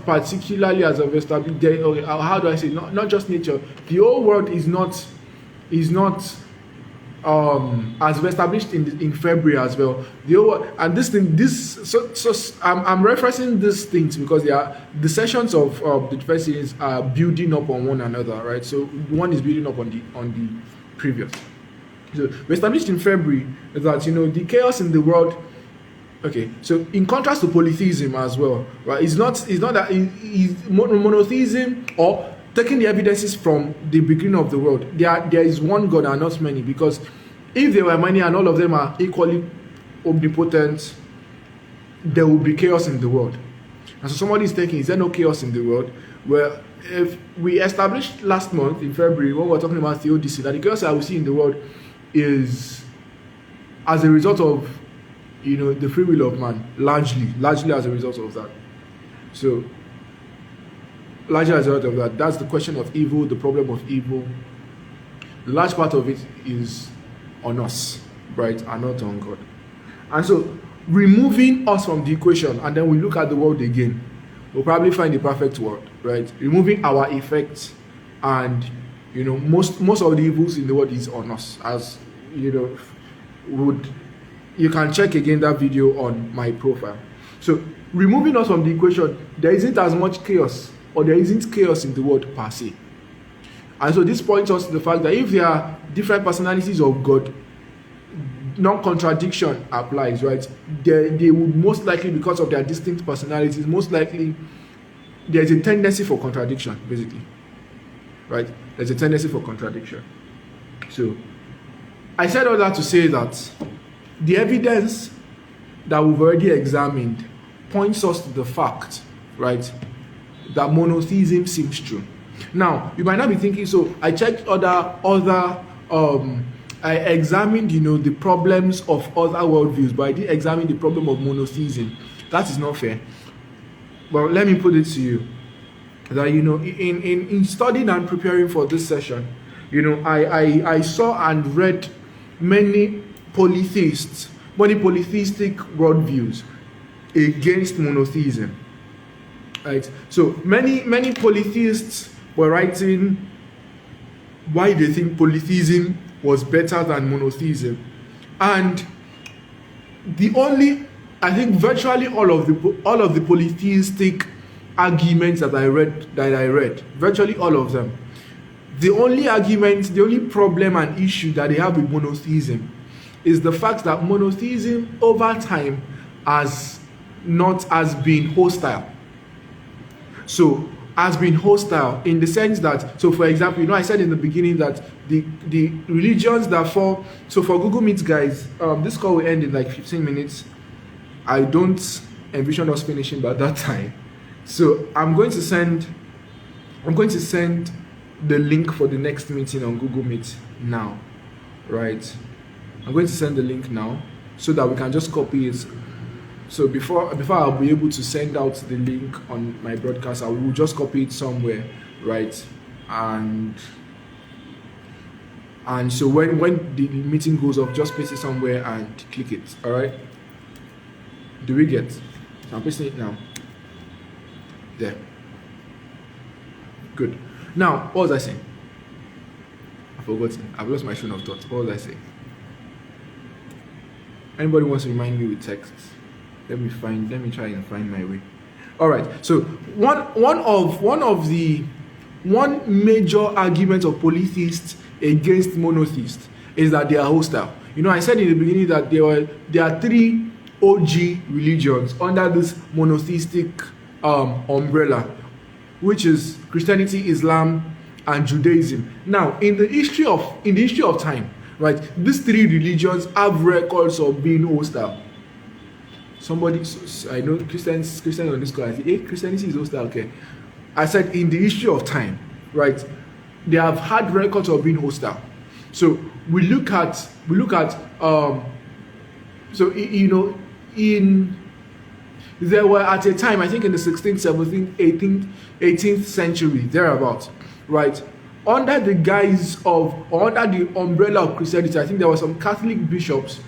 particularly, as I've established, how do I say, not just nature, the whole world is not as we established in February as well. And I'm referencing these things because they are the sessions of the first series are building up on one another, right? So one is building up on the previous. So we established in February that the chaos in the world. Okay, so in contrast to polytheism as well, right? It's not that monotheism or taking the evidences from the beginning of the world. There is one God and not many, because if there were many and all of them are equally omnipotent, there will be chaos in the world. And so somebody is thinking, is there no chaos in the world? Well, if we established last month in February when we were talking about theodicy, that the chaos that we see in the world is as a result of the free will of man, largely as a result of that. So largely as a result of that, that's the question of evil, the problem of evil. The large part of it is on us, right, and not on God. And so removing us from the equation, and then we look at the world again, we'll probably find the perfect world, right? Removing our effects, and most of the evils in the world is on us, as you can check again that video on my profile. So removing us from the equation, there isn't as much chaos, or there isn't chaos in the world per se. And so this points us to the fact that if there are different personalities of God, non-contradiction applies, right? They would most likely, because of their distinct personalities, most likely there's a tendency for contradiction, basically, right? There's a tendency for contradiction. So I said all that to say that the evidence that we've already examined points us to the fact, right, that monotheism seems true. Now, you might not be thinking, so I checked I examined, the problems of other worldviews, but I didn't examine the problem of monotheism. That is not fair. well, let me put it to you that, in studying and preparing for this session, I saw and read many many polytheistic worldviews against monotheism. Right? So many polytheists were writing why they think polytheism was better than monotheism. And I think virtually all of the polytheistic arguments that I read, virtually all of them, the only problem and issue that they have with monotheism is the fact that monotheism over time has been hostile. So has been hostile in the sense that, so for example, I said in the beginning that the religions that fall, so for Google Meet guys, this call will end in like 15 minutes. I don't envision us finishing by that time. So I'm going to send the link for the next meeting on Google Meet now, right? I'm going to send the link now so that we can just copy it. So before I'll be able to send out the link on my broadcast, I will just copy it somewhere, right? And so when the meeting goes off, just paste it somewhere and click it. All right? Do we get? So I'm pasting it now. There. Good. Now, what was I saying? I've forgotten. I've lost my train of thought. What was I saying? Anybody wants to remind me with text? Let me try and find my way. All right. So one major argument of polytheists against monotheists is that they are hostile. I said in the beginning that there are three OG religions under this monotheistic umbrella, which is Christianity, Islam, and Judaism. Now, in the history of time, right, these three religions have records of being hostile. I know Christians on this call, I say, hey, Christianity is hostile, okay. I said in the history of time, right, they have had records of being hostile. So we look at there were at a time, I think in the 16th, 17th, 18th, 18th century, thereabouts, right, under the umbrella of Christianity, I think there were some Catholic bishops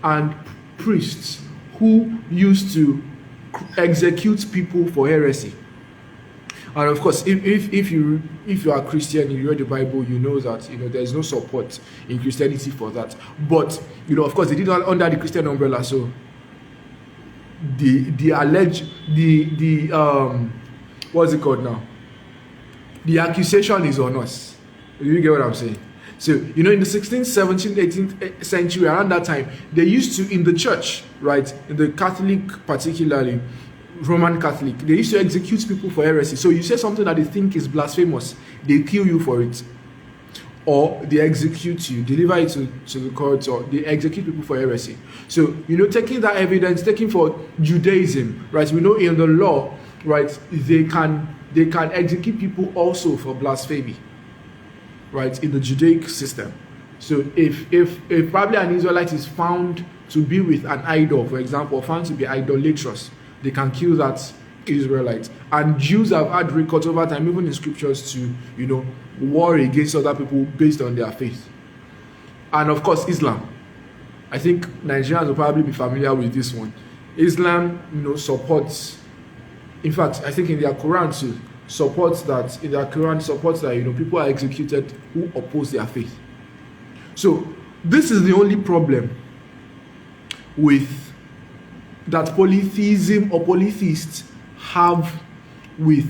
and priests who used to execute people for heresy. And of course, if you are Christian, you read the Bible, you know that there's no support in Christianity for that. But of course, they did it under the Christian umbrella. So what's it called now? The accusation is on us. Do you get what I'm saying? So, in the 16th, 17th, 18th century, around that time, they used to, in the church, right, in the Catholic, particularly Roman Catholic, they used to execute people for heresy. So you say something that they think is blasphemous, they kill you for it. Or they execute you, deliver it to the courts, or they execute people for heresy. So, taking that evidence, taking for Judaism, right, we know in the law, right, they can execute people also for blasphemy, right, in the Judaic system. So if probably an Israelite is found to be with an idol, for example, or found to be idolatrous, they can kill that Israelite. And Jews have had records over time, even in scriptures, to war against other people based on their faith. And of course, Islam. I think Nigerians will probably be familiar with this one. Islam, supports. In fact, I think in their Quran too, supports that people are executed who oppose their faith. So this is the only problem with that polytheism or polytheists have with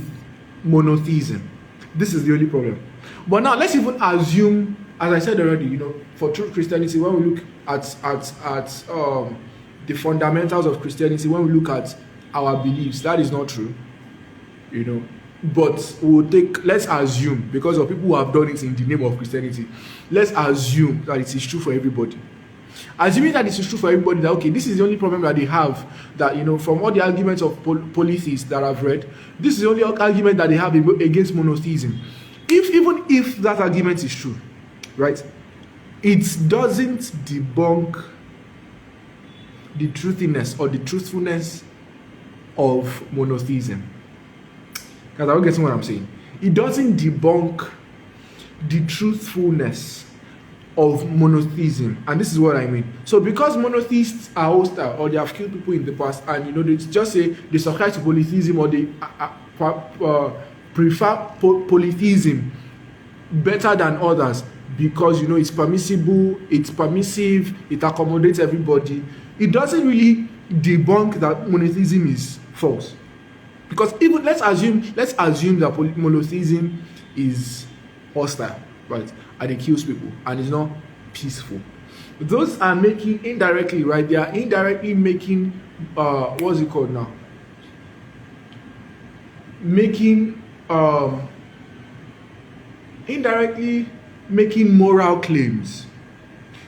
monotheism. This is the only problem. But now let's even assume, as I said already, for true Christianity, when we look at the fundamentals of Christianity, when we look at our beliefs, that is not true. But let's assume, because of people who have done it in the name of Christianity, let's assume that it is true for everybody. Assuming that it is true for everybody, that okay, this is the only problem that they have, that from all the arguments of polytheists that I've read, this is the only argument that they have against monotheism. Even if that argument is true, right, it doesn't debunk the truthiness or the truthfulness of monotheism. Because I don't get what I'm saying. It doesn't debunk the truthfulness of monotheism, and this is what I mean. So because monotheists are hostile or they have killed people in the past, and they just say they subscribe to polytheism or they prefer polytheism better than others because it's permissible, it's permissive, it accommodates everybody, it doesn't really debunk that monotheism is false. Because even let's assume that monotheism is hostile, right, and it kills people and it's not peaceful. Those are making indirectly, right? They are indirectly making what's it called now? Making indirectly making moral claims.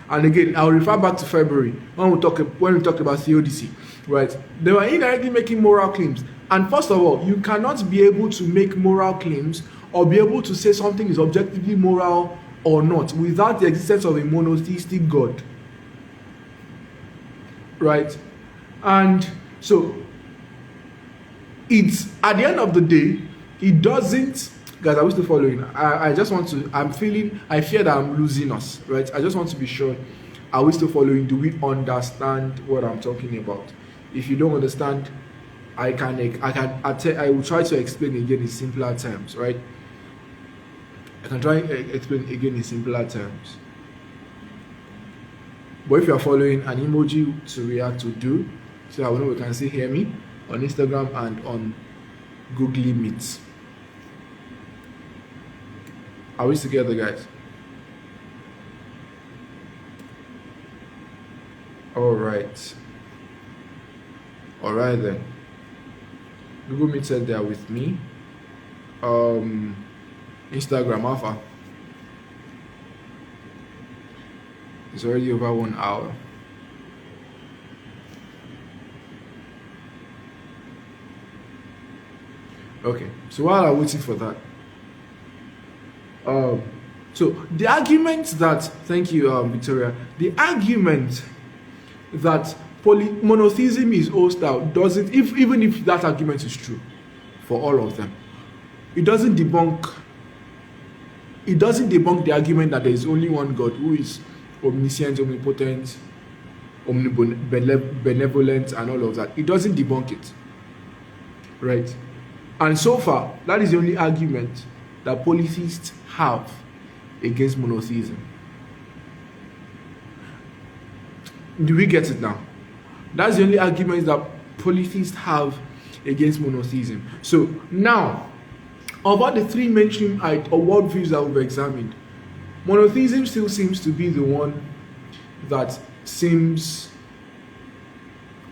And again, I'll refer back to February when we talked about theodicy, right? They were indirectly making moral claims. And first of all, you cannot be able to make moral claims or be able to say something is objectively moral or not without the existence of a monotheistic God, right? And so it's at the end of the day, it doesn't, guys, are we still following? I fear that I'm losing us, right? I just want to be sure, are we still following? Do we understand what I'm talking about? If you don't understand, I will try to explain again in simpler terms, right? I can try explain again in simpler terms. But if you are following, an emoji to react to do, so I know we can see hear me on Instagram and on Google Meet. Are we together, guys? All right then. Google Meet said they are with me. Instagram Alpha. It's already over 1 hour. Okay, so while I'm waiting for that, so the argument that, thank you, Victoria, the argument that monotheism is hostile doesn't, even if that argument is true for all of them, it doesn't debunk the argument that there is only one God who is omniscient, omnipotent, benevolent, and all of that. It doesn't debunk it, right? And so far, that is the only argument that polytheists have against monotheism. Do we get it now? That's the only argument that polytheists have against monotheism. So now, about the three mainstream or worldviews that we've examined, monotheism still seems to be the one that seems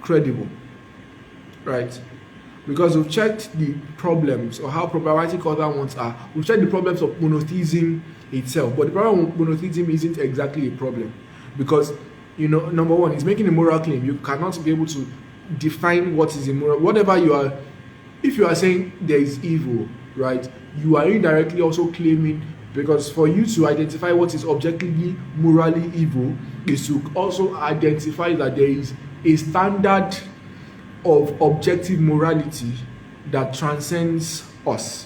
credible, right? Because we've checked the problems or how problematic other ones are. We've checked the problems of monotheism itself, but the problem with monotheism isn't exactly a problem because, number one, it's making a moral claim. You cannot be able to define what is immoral. Whatever you are, if you are saying there is evil, right, you are indirectly also claiming, because for you to identify what is objectively morally evil is to also identify that there is a standard of objective morality that transcends us,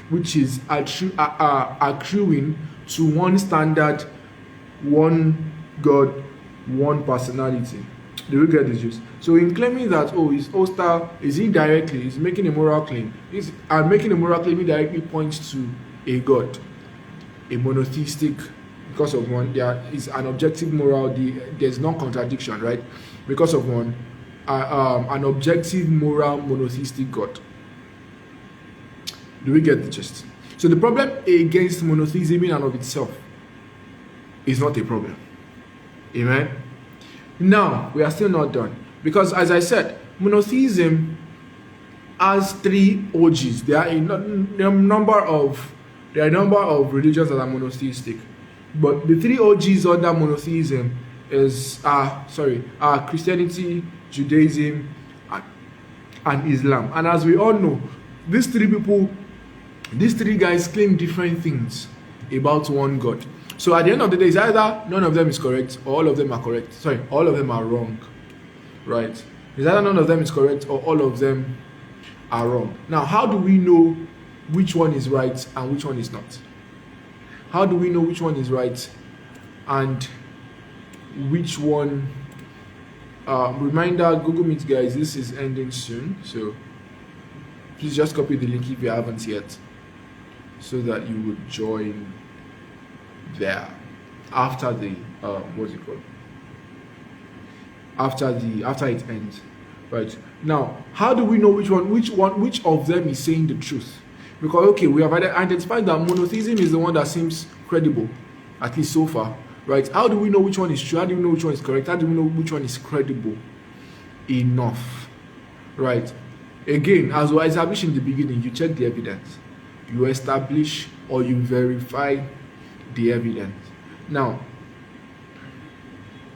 which is accruing to one standard, one God, one personality. Do we get this juice? So in claiming that, it's hostile, is indirectly, is making a moral claim. Making a moral claim indirectly points to a God, a monotheistic, because of one, there is an objective moral, there's no contradiction, right? Because of one, an objective moral monotheistic God. Do we get the gist? So the problem against monotheism in and of itself is not a problem. Amen? Now, we are still not done. Because as I said, monotheism has three OGs. There are a number of religions that are monotheistic. But the three OGs under monotheism is Christianity, Judaism, and Islam. And as we all know, these three guys claim different things about one God. So at the end of the day, it's either none of them is correct or all of them are correct. Sorry, all of them are wrong. Right? It's either none of them is correct or all of them are wrong. Now, how do we know which one is right and which one is not? How do we know which one is right and which one? Reminder, Google Meet guys, this is ending soon, so please just copy the link if you haven't yet, so that you would join there after the what's it called? After it ends. Right now, how do we know which of them is saying the truth? Because okay, we have identified that monotheism is the one that seems credible, at least so far, right? How do we know which one is true? How do we know which one is correct? How do we know which one is credible enough, right? Again, as I established in the beginning, you check the evidence, you establish or you verify the evidence. Now,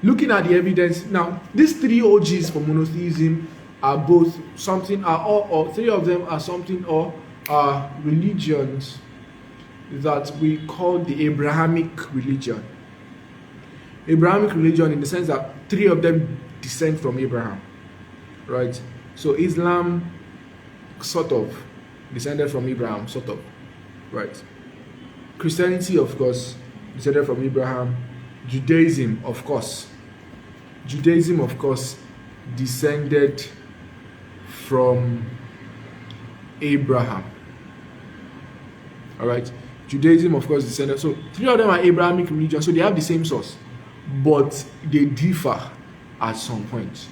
looking at the evidence, now these three OGs for monotheism are both something, or three of them are something, or are religions that we call the Abrahamic religion. Abrahamic religion in the sense that three of them descend from Abraham, right? So Islam sort of descended from Abraham, sort of, right? Christianity, of course, descended from Abraham. Judaism, of course, descended from Abraham. All right, Judaism, of course, descended. So three of them are Abrahamic religion, so they have the same source, but they differ at some point.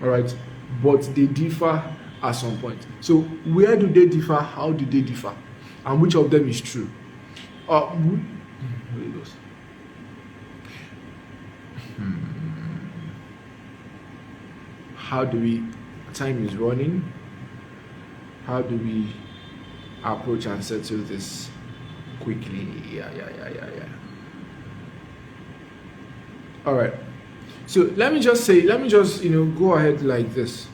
All right, but they differ at some point. So where do they differ? How do they differ? And which of them is true? How do we? Time is running. How do we approach and settle this quickly? Yeah. All right. So let me just go ahead like this.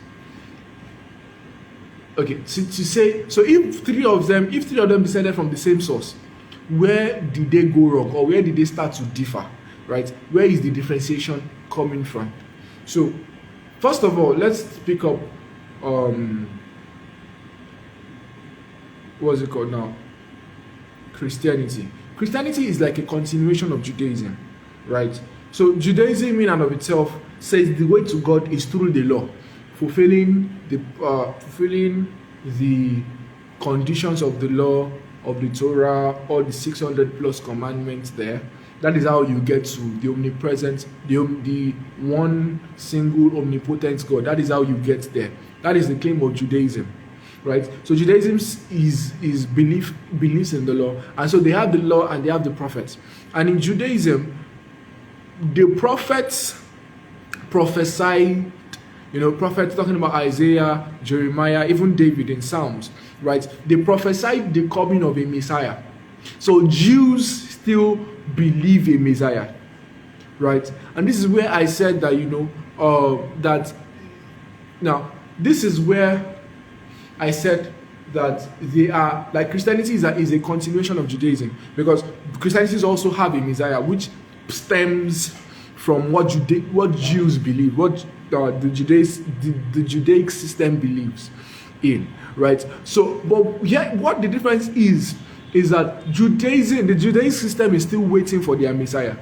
Okay, to say, so if three of them descended from the same source, where did they go wrong, or where did they start to differ, right? Where is the differentiation coming from? So first of all, let's pick up what's it called now? Christianity. Christianity is like a continuation of Judaism, right? So Judaism in and of itself says the way to God is through the law, fulfilling the conditions of the law of the Torah, all the 600 plus commandments there. That is how you get to the omnipresent, the one single omnipotent God. That is how you get there. That is the claim of Judaism, right? So Judaism is beliefs in the law, and so they have the law and they have the prophets. And in Judaism, the prophets prophesied, prophets talking about Isaiah, Jeremiah, even David in Psalms, right? They prophesied the coming of a Messiah. So Jews still believe a Messiah, right? And this is where I said that, this is where I said that they are, like, Christianity is a continuation of Judaism, because Christianity also have a Messiah, which stems from what Jews believe, what the Judaic system believes in, right? So, but yeah, what the difference is that the Judaic system is still waiting for their Messiah.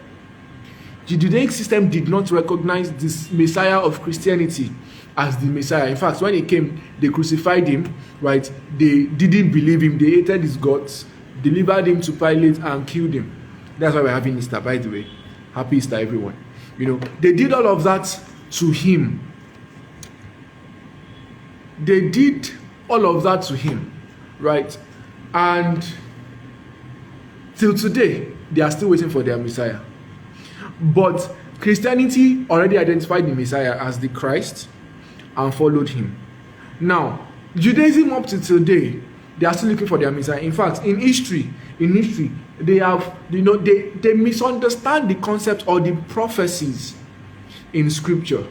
The Judaic system did not recognize this Messiah of Christianity as the Messiah. In fact, when he came, they crucified him, right? They didn't believe him. They hated his guts, delivered him to Pilate, and killed him. That's why we're having Easter, by the way. Happy Easter, everyone. They did all of that to him. They did all of that to him, right? And till today, they are still waiting for their Messiah. But Christianity already identified the Messiah as the Christ and followed him. Now, Judaism up to today, they are still looking for their Messiah. In fact, in history, they have, they misunderstand the concept or the prophecies in Scripture.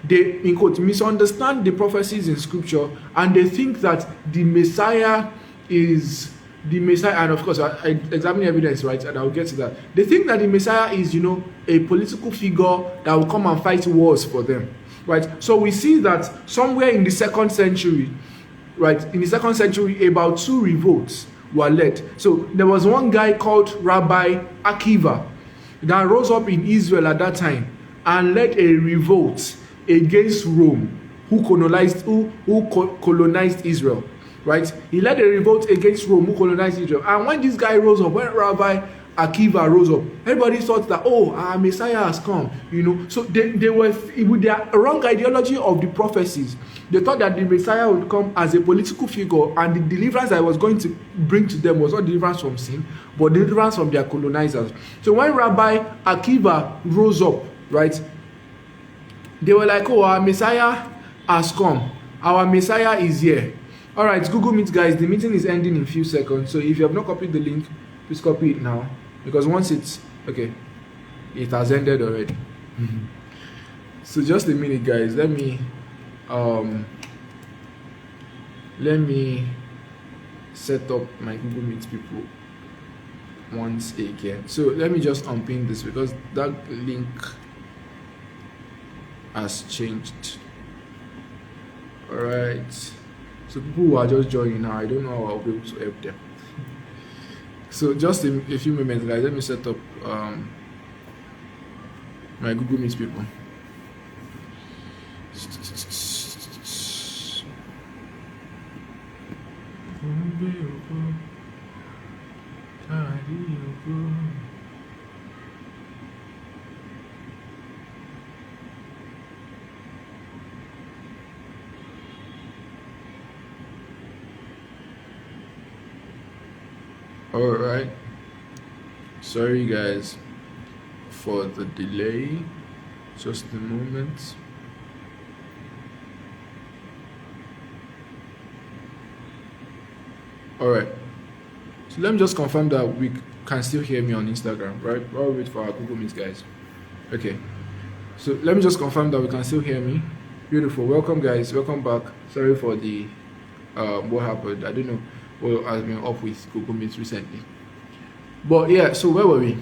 They, in quote, misunderstand the prophecies in Scripture, and they think that the Messiah is the Messiah. And of course, I examine evidence, right? And I'll get to that. They think that the Messiah is, a political figure that will come and fight wars for them, right? So we see that somewhere in the 2nd century, right, in the 2nd century, about 2 revolts were led. So there was one guy called Rabbi Akiva that rose up in Israel at that time and led a revolt against Rome, who colonized Israel, right? He led a revolt against Rome, who colonized Israel. And when this guy rose up, when Rabbi Akiva rose up, everybody thought that, oh, our Messiah has come, So they were, with their wrong ideology of the prophecies, they thought that the Messiah would come as a political figure, and the deliverance I was going to bring to them was not deliverance from sin, but deliverance from their colonizers. So when Rabbi Akiva rose up, right, they were like, oh, our Messiah has come. Our Messiah is here. All right, Google Meet, guys. The meeting is ending in a few seconds. So if you have not copied the link, please copy it now. Because once it's, okay, it has ended already. So just a minute, guys. Let me set up my Google Meet people once again. So let me just unpin this because that link has changed. All right, so people who are just joining now, I don't know how I'll be able to help them. So just a few moments, guys. Let me set up my Google Meet people. All right, sorry guys for the delay, just a moment. All right, so let me just confirm that we can still hear me on Instagram, right? I'll wait for our Google Meet, guys. Okay, so let me just confirm that we can still hear me. Beautiful. Welcome, guys. Welcome back. Sorry for the what happened. I don't know what has been up with Google Meet recently, but yeah. So where were we?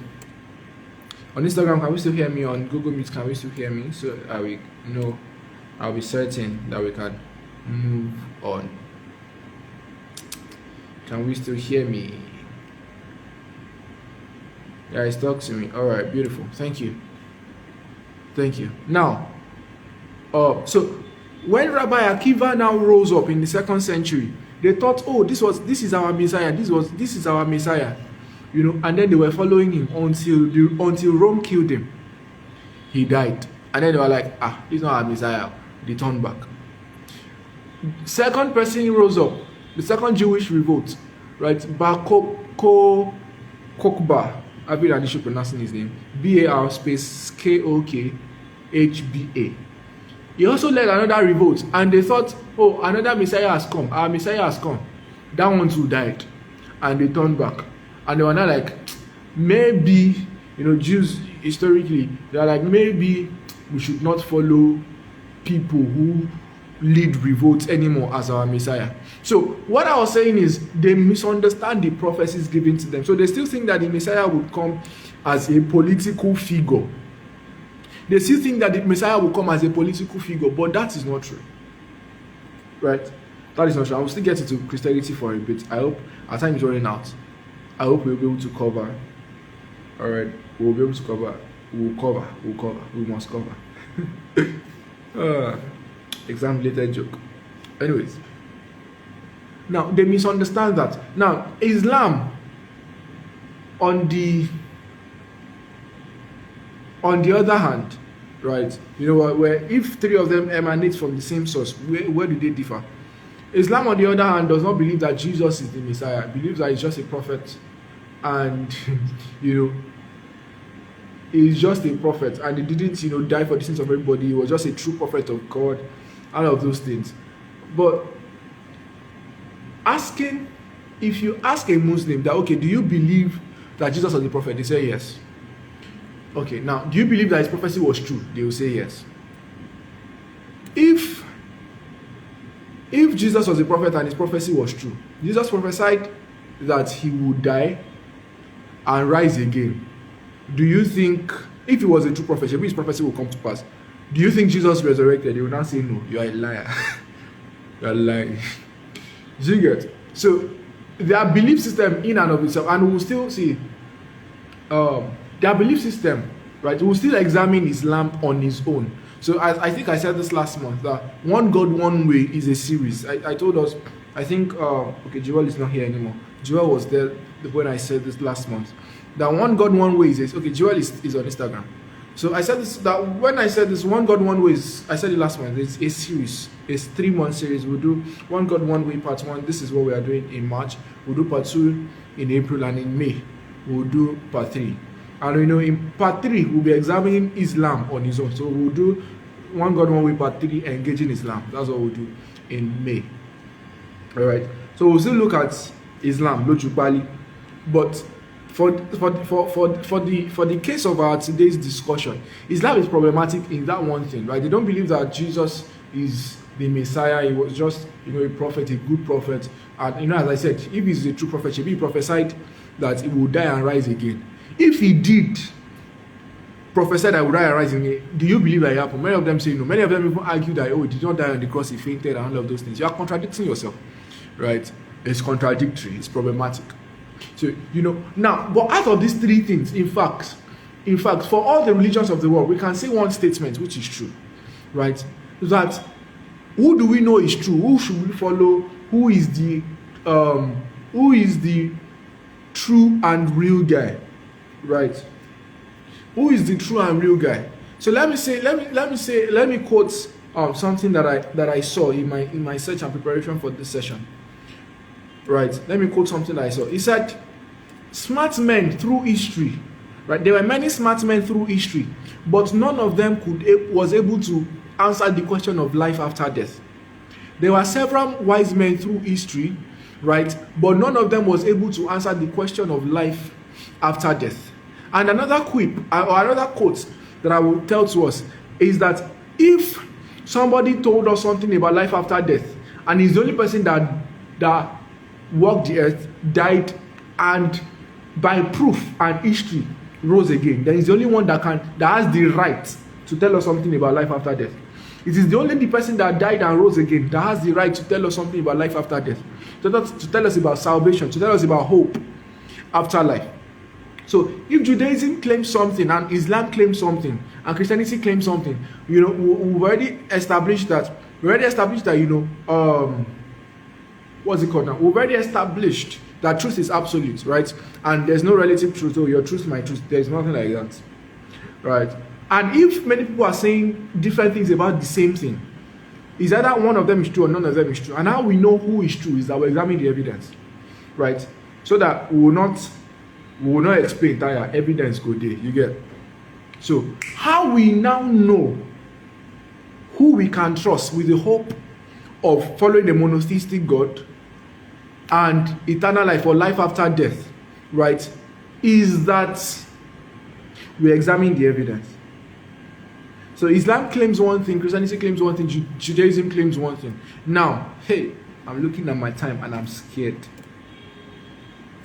On Instagram, can we still hear me? On Google Meet, can we still hear me? So I will know. I'll be certain that we can move on. Can we still hear me? Guys, talk to me. All right, beautiful. Thank you. Thank you. Now, so when Rabbi Akiva now rose up in the 2nd century, they thought, oh, this is our Messiah. This is our Messiah, And then they were following him until Rome killed him. He died, and then they were like, this is not our Messiah. They turned back. Second person rose up. The second Jewish revolt, right? Bar Kokhba, I've been additional pronouncing his name, BAR space KOKHBA. He also led another revolt, and they thought, oh, another Messiah has come. Our Messiah has come. That one too died, and they turned back, and they were not like, maybe, Jews historically, they are like, maybe we should not follow people who lead revolts anymore as our Messiah. So what I was saying is they misunderstand the prophecies given to them. So they still think that the Messiah would come as a political figure. They still think that the Messiah will come as a political figure, but that is not true. Right? That is not true. I will still get into Christianity for a bit. I hope our time is running out. I hope we'll be able to cover. All right, we'll be able to cover. We must cover. Exam related joke. Anyways, now they misunderstand that. Now Islam, on the other hand, right? Where if 3 of them emanate from the same source, where do they differ? Islam, on the other hand, does not believe that Jesus is the Messiah. It believes that he's just a prophet, and he's just a prophet, and he didn't die for the sins of everybody. He was just a true prophet of God. All of those things. But if you ask a Muslim that, okay, do you believe that Jesus was a prophet? They say yes. Okay, now, do you believe that his prophecy was true? They will say yes. If Jesus was a prophet and his prophecy was true, Jesus prophesied that he would die and rise again. Do you think, if he was a true prophet, maybe his prophecy will come to pass? Do you think Jesus resurrected? They will not say no. You are a liar. You are lying. Do you get? So their belief system in and of itself, and we'll still see their belief system, right? We'll still examine Islam on its own. So I think I said this last month that One God, One Way is a series. I told us, I think, okay, Joel is not here anymore. Joel was there when I said this last month. That One God, One Way is, okay, Joel is on Instagram. So I said this, that when I said this, One God, One Way is, I said it last month, it's a series. It's 3-month series. We'll do One God, One Way part 1. This is what we are doing in March. We'll do part 2 in April, and in May, we'll do part 3. And in part 3, we'll be examining Islam on its own. So we'll do One God, One Way part 3, engaging Islam. That's what we'll do in May. Alright. So we'll still look at Islam, Lojubali. But for the case of our today's discussion, Islam is problematic in that one thing, right? They don't believe that Jesus is the Messiah. He was just a prophet, a good prophet. And as I said, if he's a true prophet, he prophesied that he will die and rise again. If he did prophesy that he would die and rise again, do you believe that it happened? Many of them say no. Many of them even argue that he did not die on the cross, he fainted, and all of those things. You are contradicting yourself, right? It's contradictory, it's problematic. So now, but out of these 3 things, in fact, for all the religions of the world, we can say one statement which is true, right? That who do we know is true? Who should we follow? Who is the true and real guy, right? Who is the true and real guy? So let me quote something that I saw in my search and preparation for this session. Right, let me quote something that I saw. He said, smart men through history, right? There were many smart men through history, but none of them was able to answer the question of life after death. There were several wise men through history, right? But none of them was able to answer the question of life after death. And another quip or another quote that I will tell to us is that if somebody told us something about life after death, and he's the only person that walked the earth, died, and by proof and history rose again, then he's the only one that has the right to tell us something about life after death. It is the only person that died and rose again that has the right to tell us something about life after death, to tell us about salvation, to tell us about hope after life. So if Judaism claims something and Islam claims something and Christianity claims something, we've already established that what's it called now? We've already established that truth is absolute, right? And there's no relative truth. Oh, your truth, my truth. There's nothing like that, right? And if many people are saying different things about the same thing, is either one of them is true or none of them is true. And how we know who is true is that we examine the evidence, right? So that we will not explain that evidence go there. You get? So how we now know who we can trust with the hope of following the monotheistic God and eternal life or life after death, right, is that we examine the evidence. So Islam claims one thing, Christianity claims one thing, Judaism claims one thing. Now, hey, I'm looking at my time and I'm scared.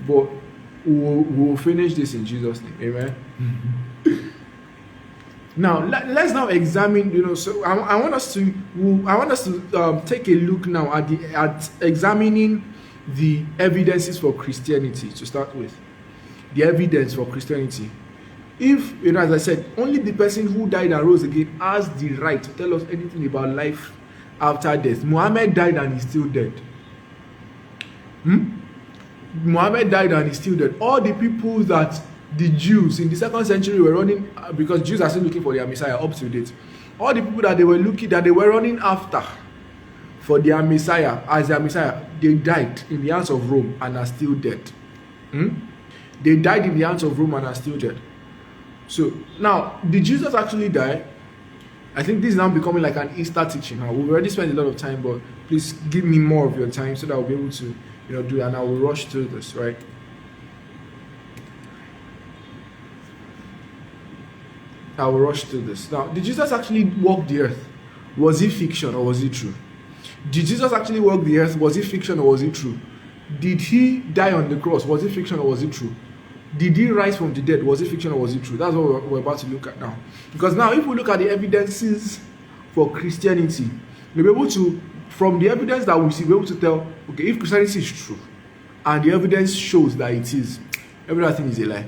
But we'll finish this in Jesus' name, amen. Now let's now examine. So I want us to take a look now at examining the evidences for Christianity to start with. The evidence for Christianity. If as I said, only the person who died and rose again has the right to tell us anything about life after death. Muhammad died and he's still dead. Muhammad died and he's still dead. All the people that the Jews in the 2nd century were running, because Jews are still looking for their Messiah up to date. All the people that they were running after for their Messiah, as their Messiah, they died in the hands of Rome and are still dead. They died in the hands of Rome and are still dead. So now, did Jesus actually die? I think this is now becoming like an Easter teaching. Now, we've already spent a lot of time, but please give me more of your time so that I'll be able to do it, and I will rush through this, right? I will rush through this. Now, did Jesus actually walk the earth? Was it fiction or was it true? Did Jesus actually walk the earth? Was it fiction or was it true? Did he die on the cross? Was it fiction or was it true? Did he rise from the dead? Was it fiction or was it true? That's what we're about to look at now. Because now, if we look at the evidences for Christianity, we'll be able to from the evidence that we see, we're able to tell, okay, if Christianity is true, and the evidence shows that it is, every other thing is a lie.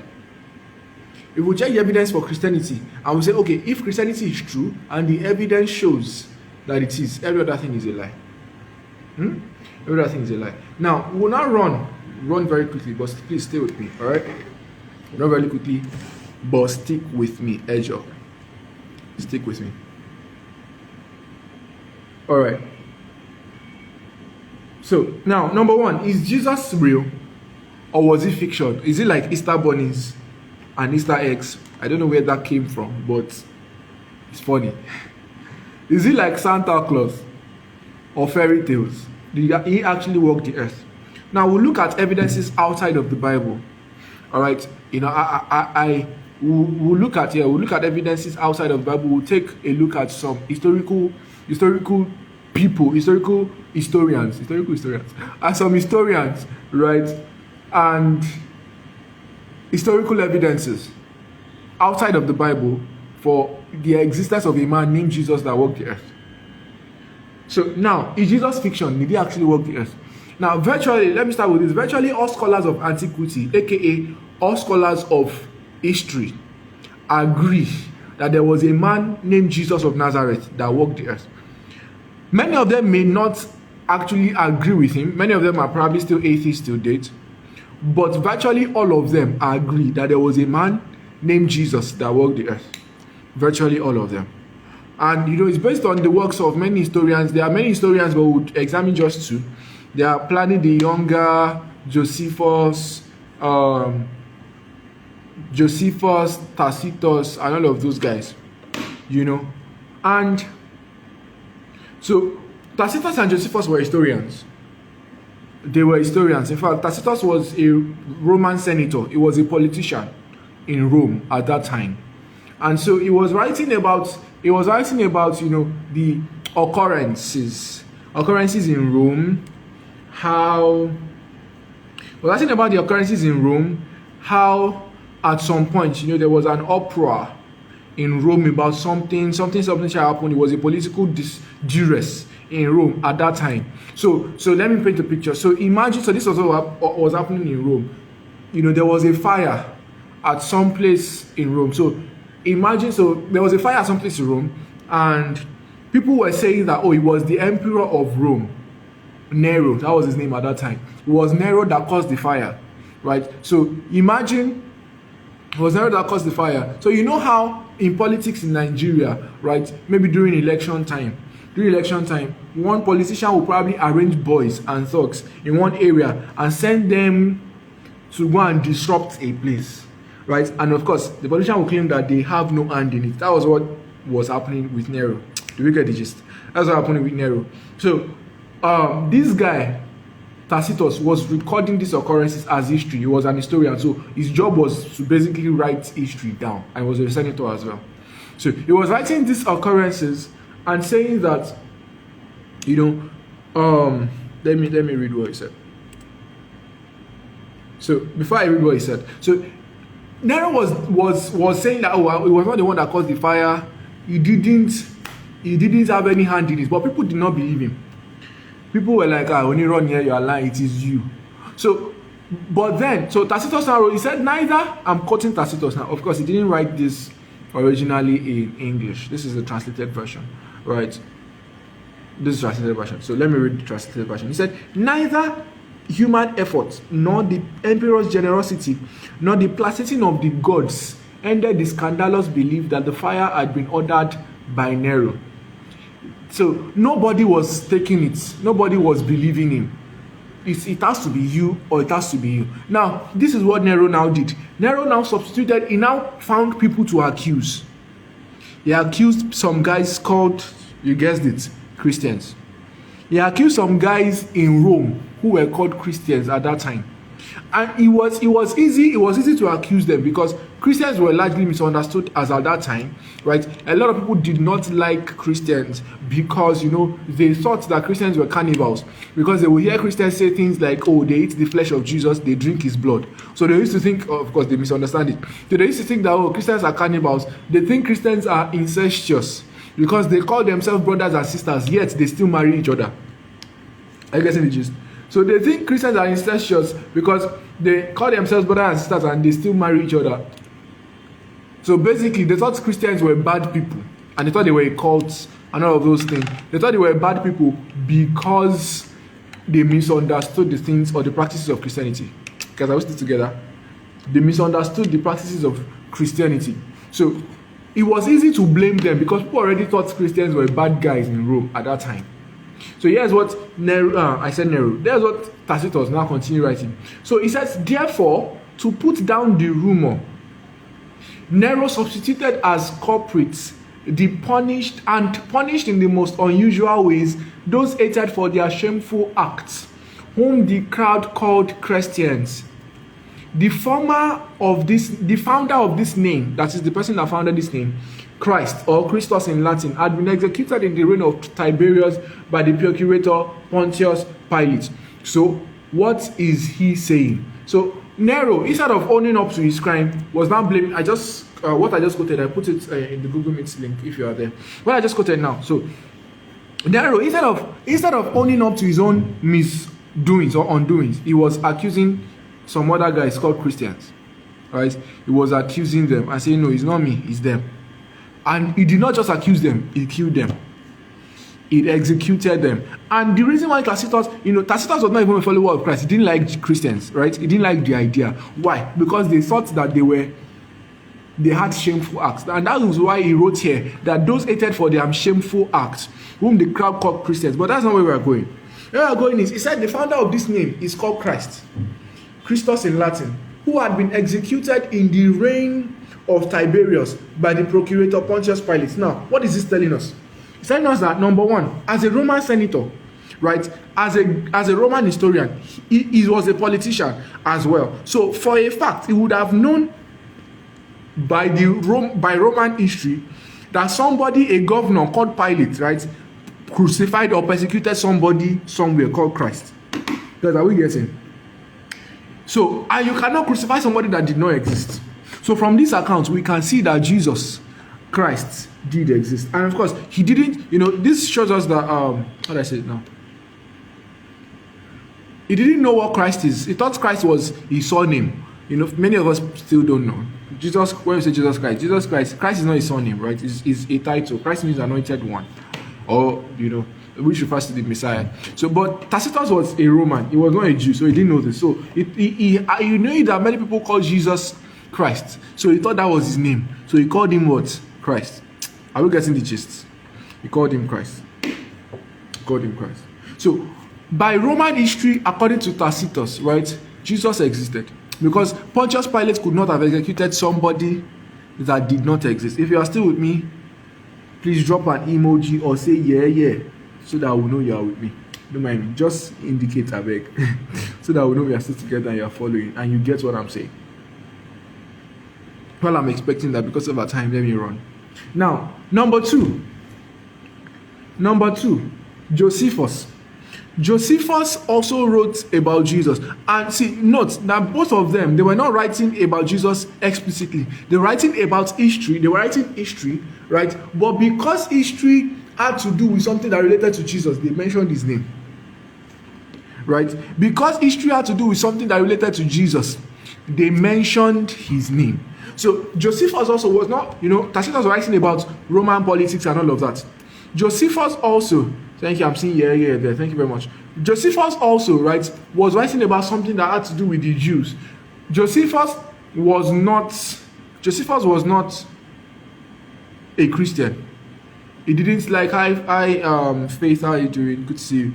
If we check the evidence for Christianity, and we say, okay, if Christianity is true, and the evidence shows that it is, every other thing is a lie. Every other thing is a lie. Now, we will not run very quickly, but please stay with me, all right? Not very quickly, but stick with me, edge up. Stick with me. All right. So now, number one, is Jesus real, or was it fiction? Is it like Easter bunnies and Easter eggs? I don't know where that came from, but it's funny. Is it like Santa Claus or fairy tales? Did he actually walk the earth? Now we'll look at evidences outside of the Bible. All right, you know, we'll look at evidences outside of the Bible. We'll take a look at some historical people, historical historians, and some historians, right, and historical evidences outside of the Bible for the existence of a man named Jesus that walked the earth. So now, is Jesus fiction? Did he actually walk the earth? Now, virtually, let me start with this. Virtually all scholars of antiquity, aka all scholars of history, agree that there was a man named Jesus of Nazareth that walked the earth. Many of them may not actually agree with him. Many of them are probably still atheists till date. But virtually all of them agree that there was a man named Jesus that walked the earth. Virtually all of them. And you know, it's based on the works of many historians. There are many historians, but we would examine just two. They are Pliny the Younger, Josephus, Tacitus, and all of those guys. You know, and so Tacitus and Josephus were historians. They were historians. In fact, Tacitus was a Roman senator. He was a politician in Rome at that time. And so he was writing about, you know, the occurrences in Rome, how at some point, you know, there was an uproar in Rome about something shall happen. It was a political duress in Rome at that time. So let me paint a picture. So imagine, so this was what was happening in Rome. You know, there was a fire at some place in Rome. So imagine, so there was a fire at some place in Rome, and people were saying that, oh, it was the emperor of Rome, Nero, that was his name at that time. It was Nero that caused the fire, right? So imagine, it was Nero that caused the fire. So you know how in politics in Nigeria, right, maybe during election time, one politician will probably arrange boys and thugs in one area and send them to go and disrupt a place, right? And of course, the politician will claim that they have no hand in it. That was what was happening with Nero. Do we get the gist? That's what happened with Nero. So this guy, Tacitus, was recording these occurrences as history. He was an historian, so his job was to basically write history down, and he was a senator as well. So he was writing these occurrences and saying that, you know, let me read what he said. So before I read what he said, so Nero was saying that, oh, he was not the one that caused the fire. He didn't have any hand in it, but people did not believe him. People were like, when you run here, you are lying, it is you. So, but then, so Tacitus now wrote, he said, neither, I'm quoting Tacitus now, of course, he didn't write this originally in English. This is the translated version, right? This is the translated version. So let me read the translated version. He said, neither human effort, nor the emperor's generosity, nor the placating of the gods ended the scandalous belief that the fire had been ordered by Nero. So nobody was taking it. Nobody was believing him. It has to be you, or it has to be you. Now, this is what Nero now did. Nero now substituted, he now found people to accuse. He accused some guys called, you guessed it, Christians. He accused some guys in Rome who were called Christians at that time. And it was easy to accuse them because Christians were largely misunderstood as at that time, right? A lot of people did not like Christians because, you know, they thought that Christians were cannibals, because they would hear Christians say things like, oh, they eat the flesh of Jesus, they drink his blood. So they used to think, of course they misunderstand it. So they used to think that, oh, Christians are cannibals. They think Christians are incestuous because they call themselves brothers and sisters, yet they still marry each other. Are you getting the gist? So they think Christians are incestuous because they call themselves brothers and sisters and they still marry each other. So basically, they thought Christians were bad people and they thought they were a cult and all of those things. They thought they were bad people because they misunderstood the things or the practices of Christianity. Because I was still together. They misunderstood the practices of Christianity. So it was easy to blame them because people already thought Christians were bad guys in Rome at that time. So here's what Nero, There's what Tacitus now continue writing. So he says, therefore, to put down the rumor, Nero substituted as culprits the punished in the most unusual ways those hated for their shameful acts, whom the crowd called Christians. The founder of this name, that is the person that founded this name, Christ or Christos in Latin, had been executed in the reign of Tiberius by the procurator Pontius Pilate. So what is he saying? So Nero, instead of owning up to his crime, was now blaming. What I just quoted, I put it in the Google Meet link if you are there. What I just quoted now. So Nero, instead of owning up to his own misdoings or undoings, he was accusing some other guys called Christians. Right? He was accusing them and saying, no, it's not me, it's them. And he did not just accuse them, he killed them. He executed them. And the reason why Tacitus was not even a follower of Christ. He didn't like Christians, right? He didn't like the idea. Why? Because they thought that they had shameful acts. And that was why he wrote here that those hated for their shameful acts, whom the crowd called Christians. But that's not where we are going. Where we are going is, he said the founder of this name is called Christ. Christos in Latin, who had been executed in the reign of Tiberius by the procurator Pontius Pilate. Now, what is this telling us? It's telling us that, number one, as a Roman senator, right, as a Roman historian, he was a politician as well. So, for a fact, he would have known by Roman history that somebody, a governor called Pilate, right, crucified or persecuted somebody somewhere called Christ. Guys, are we getting? So, and you cannot crucify somebody that did not exist. So from this account, we can see that Jesus Christ did exist. And of course, he didn't, this shows us that, how do I say it now? He didn't know what Christ is. He thought Christ was his surname. Many of us still don't know. When we say Jesus Christ is not his surname, right? It's a title. Christ means anointed one. Or, which refers to the Messiah. So, but Tacitus was a Roman. He was not a Jew, so he didn't know this. So, you know that many people call Jesus Christ. So he thought that was his name. So he called him what? Christ. Are we getting the gist? He called him Christ. So by Roman history, according to Tacitus, right, Jesus existed. Because Pontius Pilate could not have executed somebody that did not exist. If you are still with me, please drop an emoji or say yeah, so that I will know you are with me. Don't mind me. Just indicate a beg. So that we know we are still together and you are following and you get what I'm saying. Well, I'm expecting that because of our time, let me run. Now, number two, Josephus. Josephus also wrote about Jesus. And see, note that both of them, they were not writing about Jesus explicitly. They were writing about history. They were writing history, right? But because history had to do with something that related to Jesus, they mentioned his name. Right? Because history had to do with something that related to Jesus, they mentioned his name. So Josephus also was not, Tacitus was writing about Roman politics and all of that. Josephus also, thank you, I'm seeing yeah there, thank you very much. Josephus also, right, was writing about something that had to do with the Jews. Josephus was not a Christian. He didn't like, hi, Faith, how are you doing? Good to see you.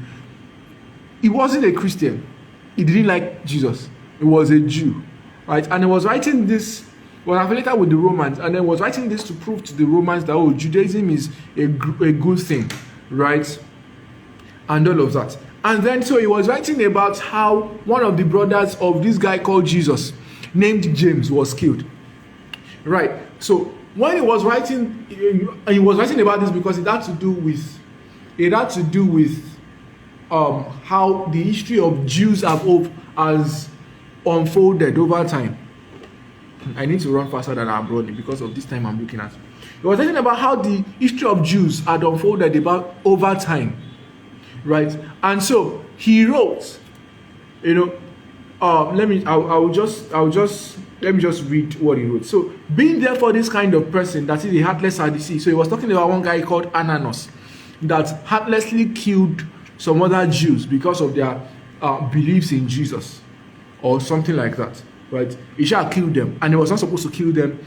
He wasn't a Christian. He didn't like Jesus. He was a Jew, right? And he was writing this, was affiliated with the Romans, and then was writing this to prove to the Romans that, Judaism is a good thing, right? And all of that. And then, so he was writing about how one of the brothers of this guy called Jesus, named James, was killed, right? So when he was writing about this because it had to do with how the history of Jews has unfolded over time. I need to run faster than I'm running because of this time I'm looking at. He was talking about how the history of Jews had unfolded over time, right? And so he wrote, you know, let me just read what he wrote. So, being there for this kind of person, that is a heartless Sadducee. So he was talking about one guy called Ananias that heartlessly killed some other Jews because of their beliefs in Jesus or something like that, right? He shall kill them, and he was not supposed to kill them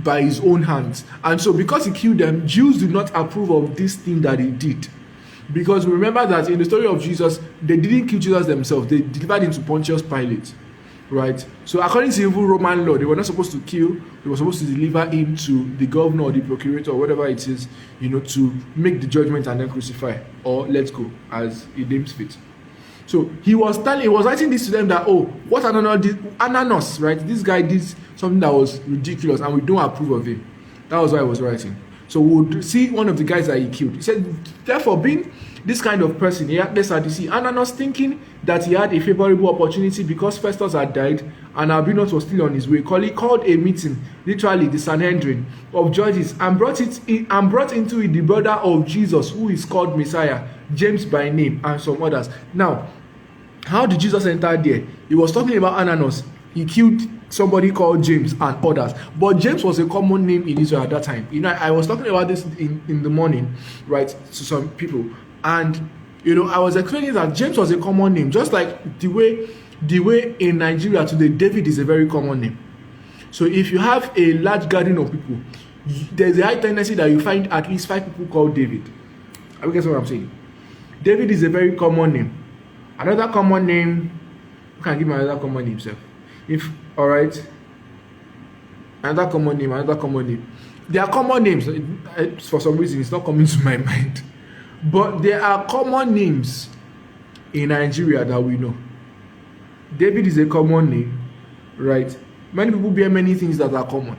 by his own hands. And so because he killed them, Jews do not approve of this thing that he did. Because remember that in the story of Jesus, they didn't kill Jesus themselves. They delivered him to Pontius Pilate, right? So according to even Roman law, they were not supposed to kill. They were supposed to deliver him to the governor or the procurator or whatever it is, you know, to make the judgment and then crucify or let go as he deems fit. So he was writing this to them that, oh, what Ananias, right? This guy did something that was ridiculous and we don't approve of him. That was why I was writing. So we would see one of the guys that he killed. He said, therefore, being this kind of person, he had this Sadducee, Ananias, thinking that he had a favorable opportunity because Festus had died and Albinus was still on his way, he called a meeting, literally the Sanhedrin of judges, and brought into it the brother of Jesus, who is called Messiah, James by name, and some others. Now, how did Jesus enter there? He was talking about Ananias. He killed somebody called James and others. But James was a common name in Israel at that time. You know, I was talking about this in the morning, right, to some people. And, you know, I was explaining that James was a common name. Just like the way in Nigeria today, David is a very common name. So if you have a large gathering of people, there's a high tendency that you find at least 5 people called David. I guess what I'm saying. David is a very common name. Another common name, you can give me another common name, sir. All right, another common name. There are common names. For some reason, it's not coming to my mind. But there are common names in Nigeria that we know. David is a common name, right? Many people bear many things that are common.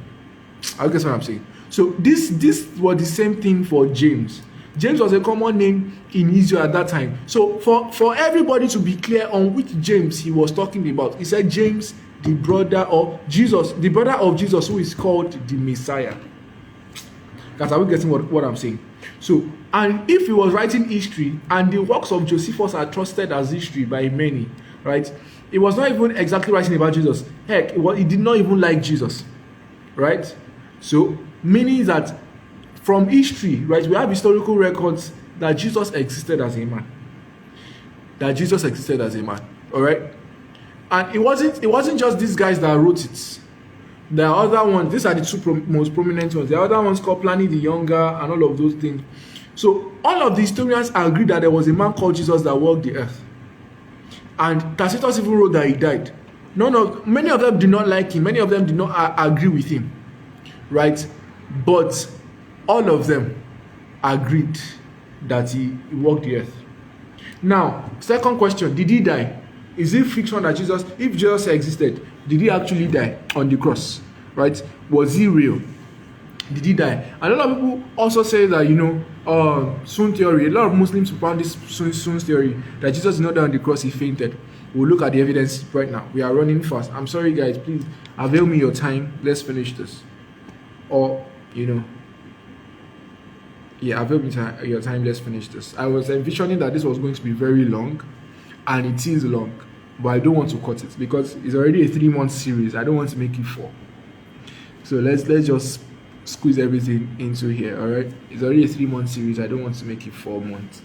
I guess what I'm saying. So this was the same thing for James. James was a common name in Israel at that time. So for everybody to be clear on which James he was talking about, he said James, the brother of Jesus, who is called the Messiah. Are we getting what I'm saying? So, and if he was writing history, and the works of Josephus are trusted as history by many, right? It was not even exactly writing about Jesus. Heck, he did not even like Jesus, right? So, meaning that from history, right, we have historical records that Jesus existed as a man. All right? And it wasn't just these guys that wrote it. There are other ones. These are the two most prominent ones. There are other ones called Pliny the Younger and all of those things. So all of the historians agree that there was a man called Jesus that walked the earth. And Tacitus even wrote that he died. Many of them did not like him. Many of them did not agree with him. Right? But all of them agreed that he walked the earth. Now, second question, did he die? Is it fiction that if Jesus existed, did he actually die on the cross? Right? Was he real? Did he die? And a lot of people also say that, soon theory. A lot of Muslims propound this soon theory that Jesus did not die on the cross, he fainted. We'll look at the evidence right now. We are running fast. I'm sorry, guys. Please avail me your time. Let's finish this. Or, avail me your time. Let's finish this. I was envisioning that this was going to be very long, and it is long, but I don't want to cut it because it's already a 3-month series. I don't want to make it 4. So let's just squeeze everything into here. All right, it's already a 3-month series. I don't want to make it 4 months.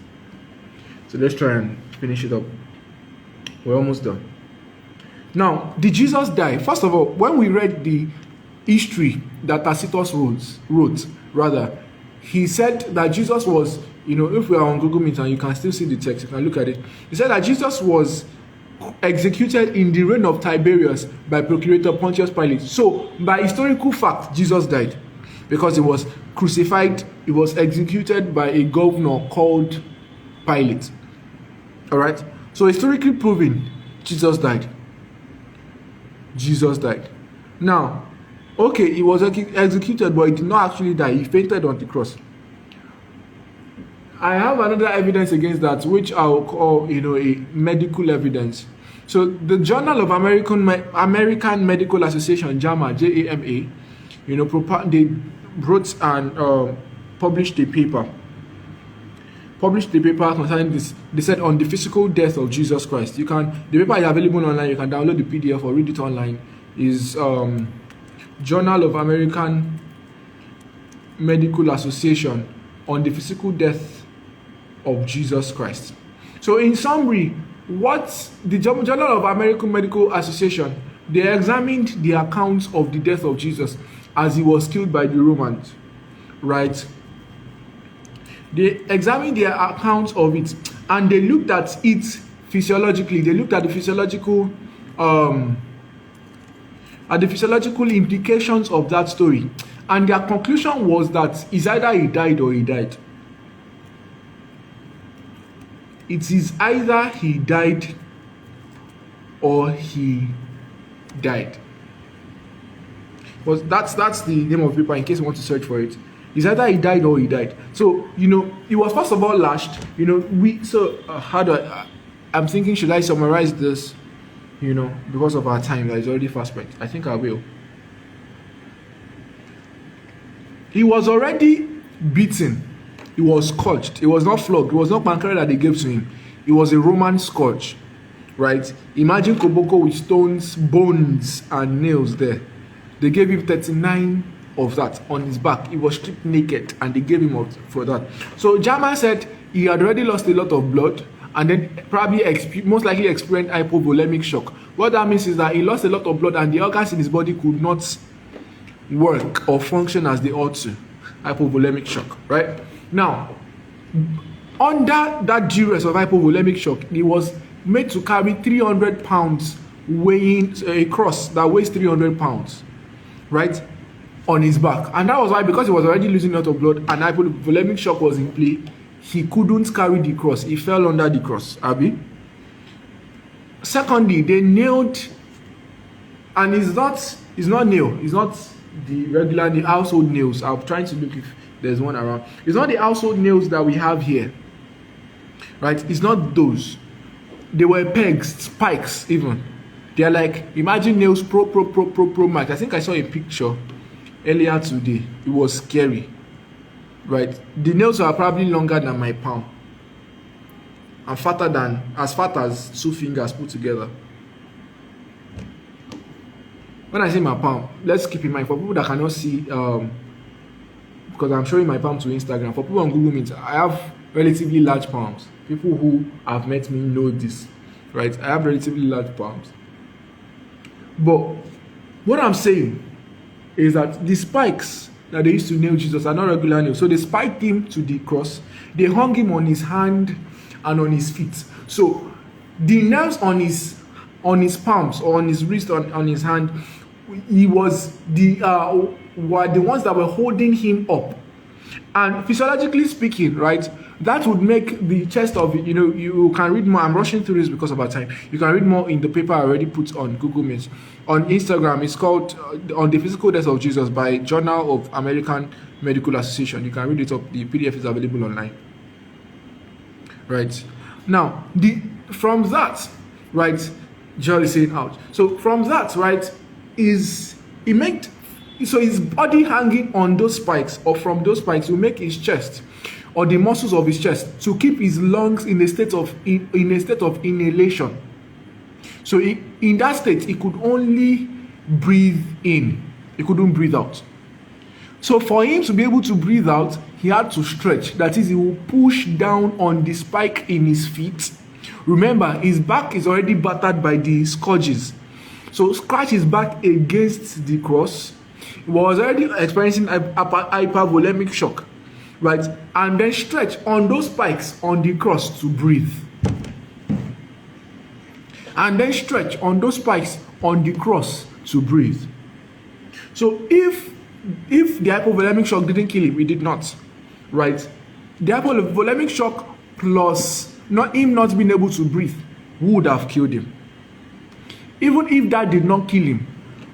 So let's try and finish it up. We're almost done. Now, did Jesus die? First of all, when we read the history that Tacitus wrote, he said that Jesus was, if we are on Google Meet and you can still see the text, you can look at it. He said that Jesus was executed in the reign of Tiberius by procurator Pontius Pilate. So, by historical fact, Jesus died because he was crucified. He was executed by a governor called Pilate. All right. So, historically proven, Jesus died. Now, okay, he was executed, but he did not actually die. He fainted on the cross. I have another evidence against that, which I'll call, a medical evidence. So the Journal of American Medical Association, JAMA, J-A-M-A, they wrote and published a paper published the paper concerning this. They said on the physical death of Jesus Christ. The paper is available online. You can download the PDF or read it online. Is Journal of American Medical Association on the physical death of Jesus Christ. So in summary, what the Journal of American Medical Association, they examined the accounts of the death of Jesus as he was killed by the Romans, right? They examined their accounts of it, and they looked at it physiologically. They looked at the physiological implications of that story, and their conclusion was that it's either he died or he died. It is either he died or he died. But that's the name of the paper in case you want to search for it. It's either he died or he died. So, he was first of all lashed. I'm thinking, should I summarize this? Because of our time that is already fast spent. I think I will. He was already beaten. He was scourged. It was not flogged. It was not pancreas that they gave to him. It was a Roman scourge, right? Imagine Koboko with stones, bones, and nails there. They gave him 39 of that on his back. He was stripped naked, and they gave him up for that. So German said he had already lost a lot of blood, and then probably most likely experienced hypovolemic shock. What that means is that he lost a lot of blood, and the organs in his body could not work or function as they ought to. Hypovolemic shock, right? Now, under that duress of hypovolemic shock, he was made to carry 300 pounds, weighing a cross that weighs 300 pounds, right, on his back. And that was why, because he was already losing a lot of blood and hypovolemic shock was in play, he couldn't carry the cross. He fell under the cross. Abi. Secondly, they nailed, and it's not nail. It's not the household nails. I'm trying to look if there's one around. It's not the household nails that we have here, right? It's not those. They were pegs, spikes even. They're like, imagine nails pro max. I think I saw a picture earlier today. It was scary, right? The nails are probably longer than my palm and as fat as 2 fingers put together. When I say my palm, let's keep in mind, for people that cannot see, because I'm showing my palm to Instagram, for people on Google Meet, I have relatively large palms. People who have met me know this, right? I have relatively large palms. But what I'm saying is that the spikes that they used to nail Jesus are not regular nails. So they spiked him to the cross. They hung him on his hand and on his feet. So the nails on his palms or on his wrist, on his hand, were the ones that were holding him up. And physiologically speaking, right, that would make the chest of it, you can read more. I'm rushing through this because of our time. You can read more in the paper I already put on Google Meet. On Instagram, it's called On the Physical Death of Jesus by Journal of American Medical Association. You can read it up. The PDF is available online. Right. Now, from that, right, Joel is saying out. So from that, right, his body hanging on those spikes, or from those spikes will make his chest or the muscles of his chest to keep his lungs in a state of inhalation. So in that state, he could only breathe in. He couldn't breathe out. So for him to be able to breathe out, he had to stretch. That is, he will push down on the spike in his feet. Remember, his back is already battered by the scourges. So scratch his back against the cross. He was already experiencing hypervolemic shock, right? And then stretch on those spikes on the cross to breathe. And then stretch on those spikes on the cross to breathe. So if the hypovolemic shock didn't kill him, it did not, right? The hypovolemic shock plus him not being able to breathe would have killed him. Even if that did not kill him,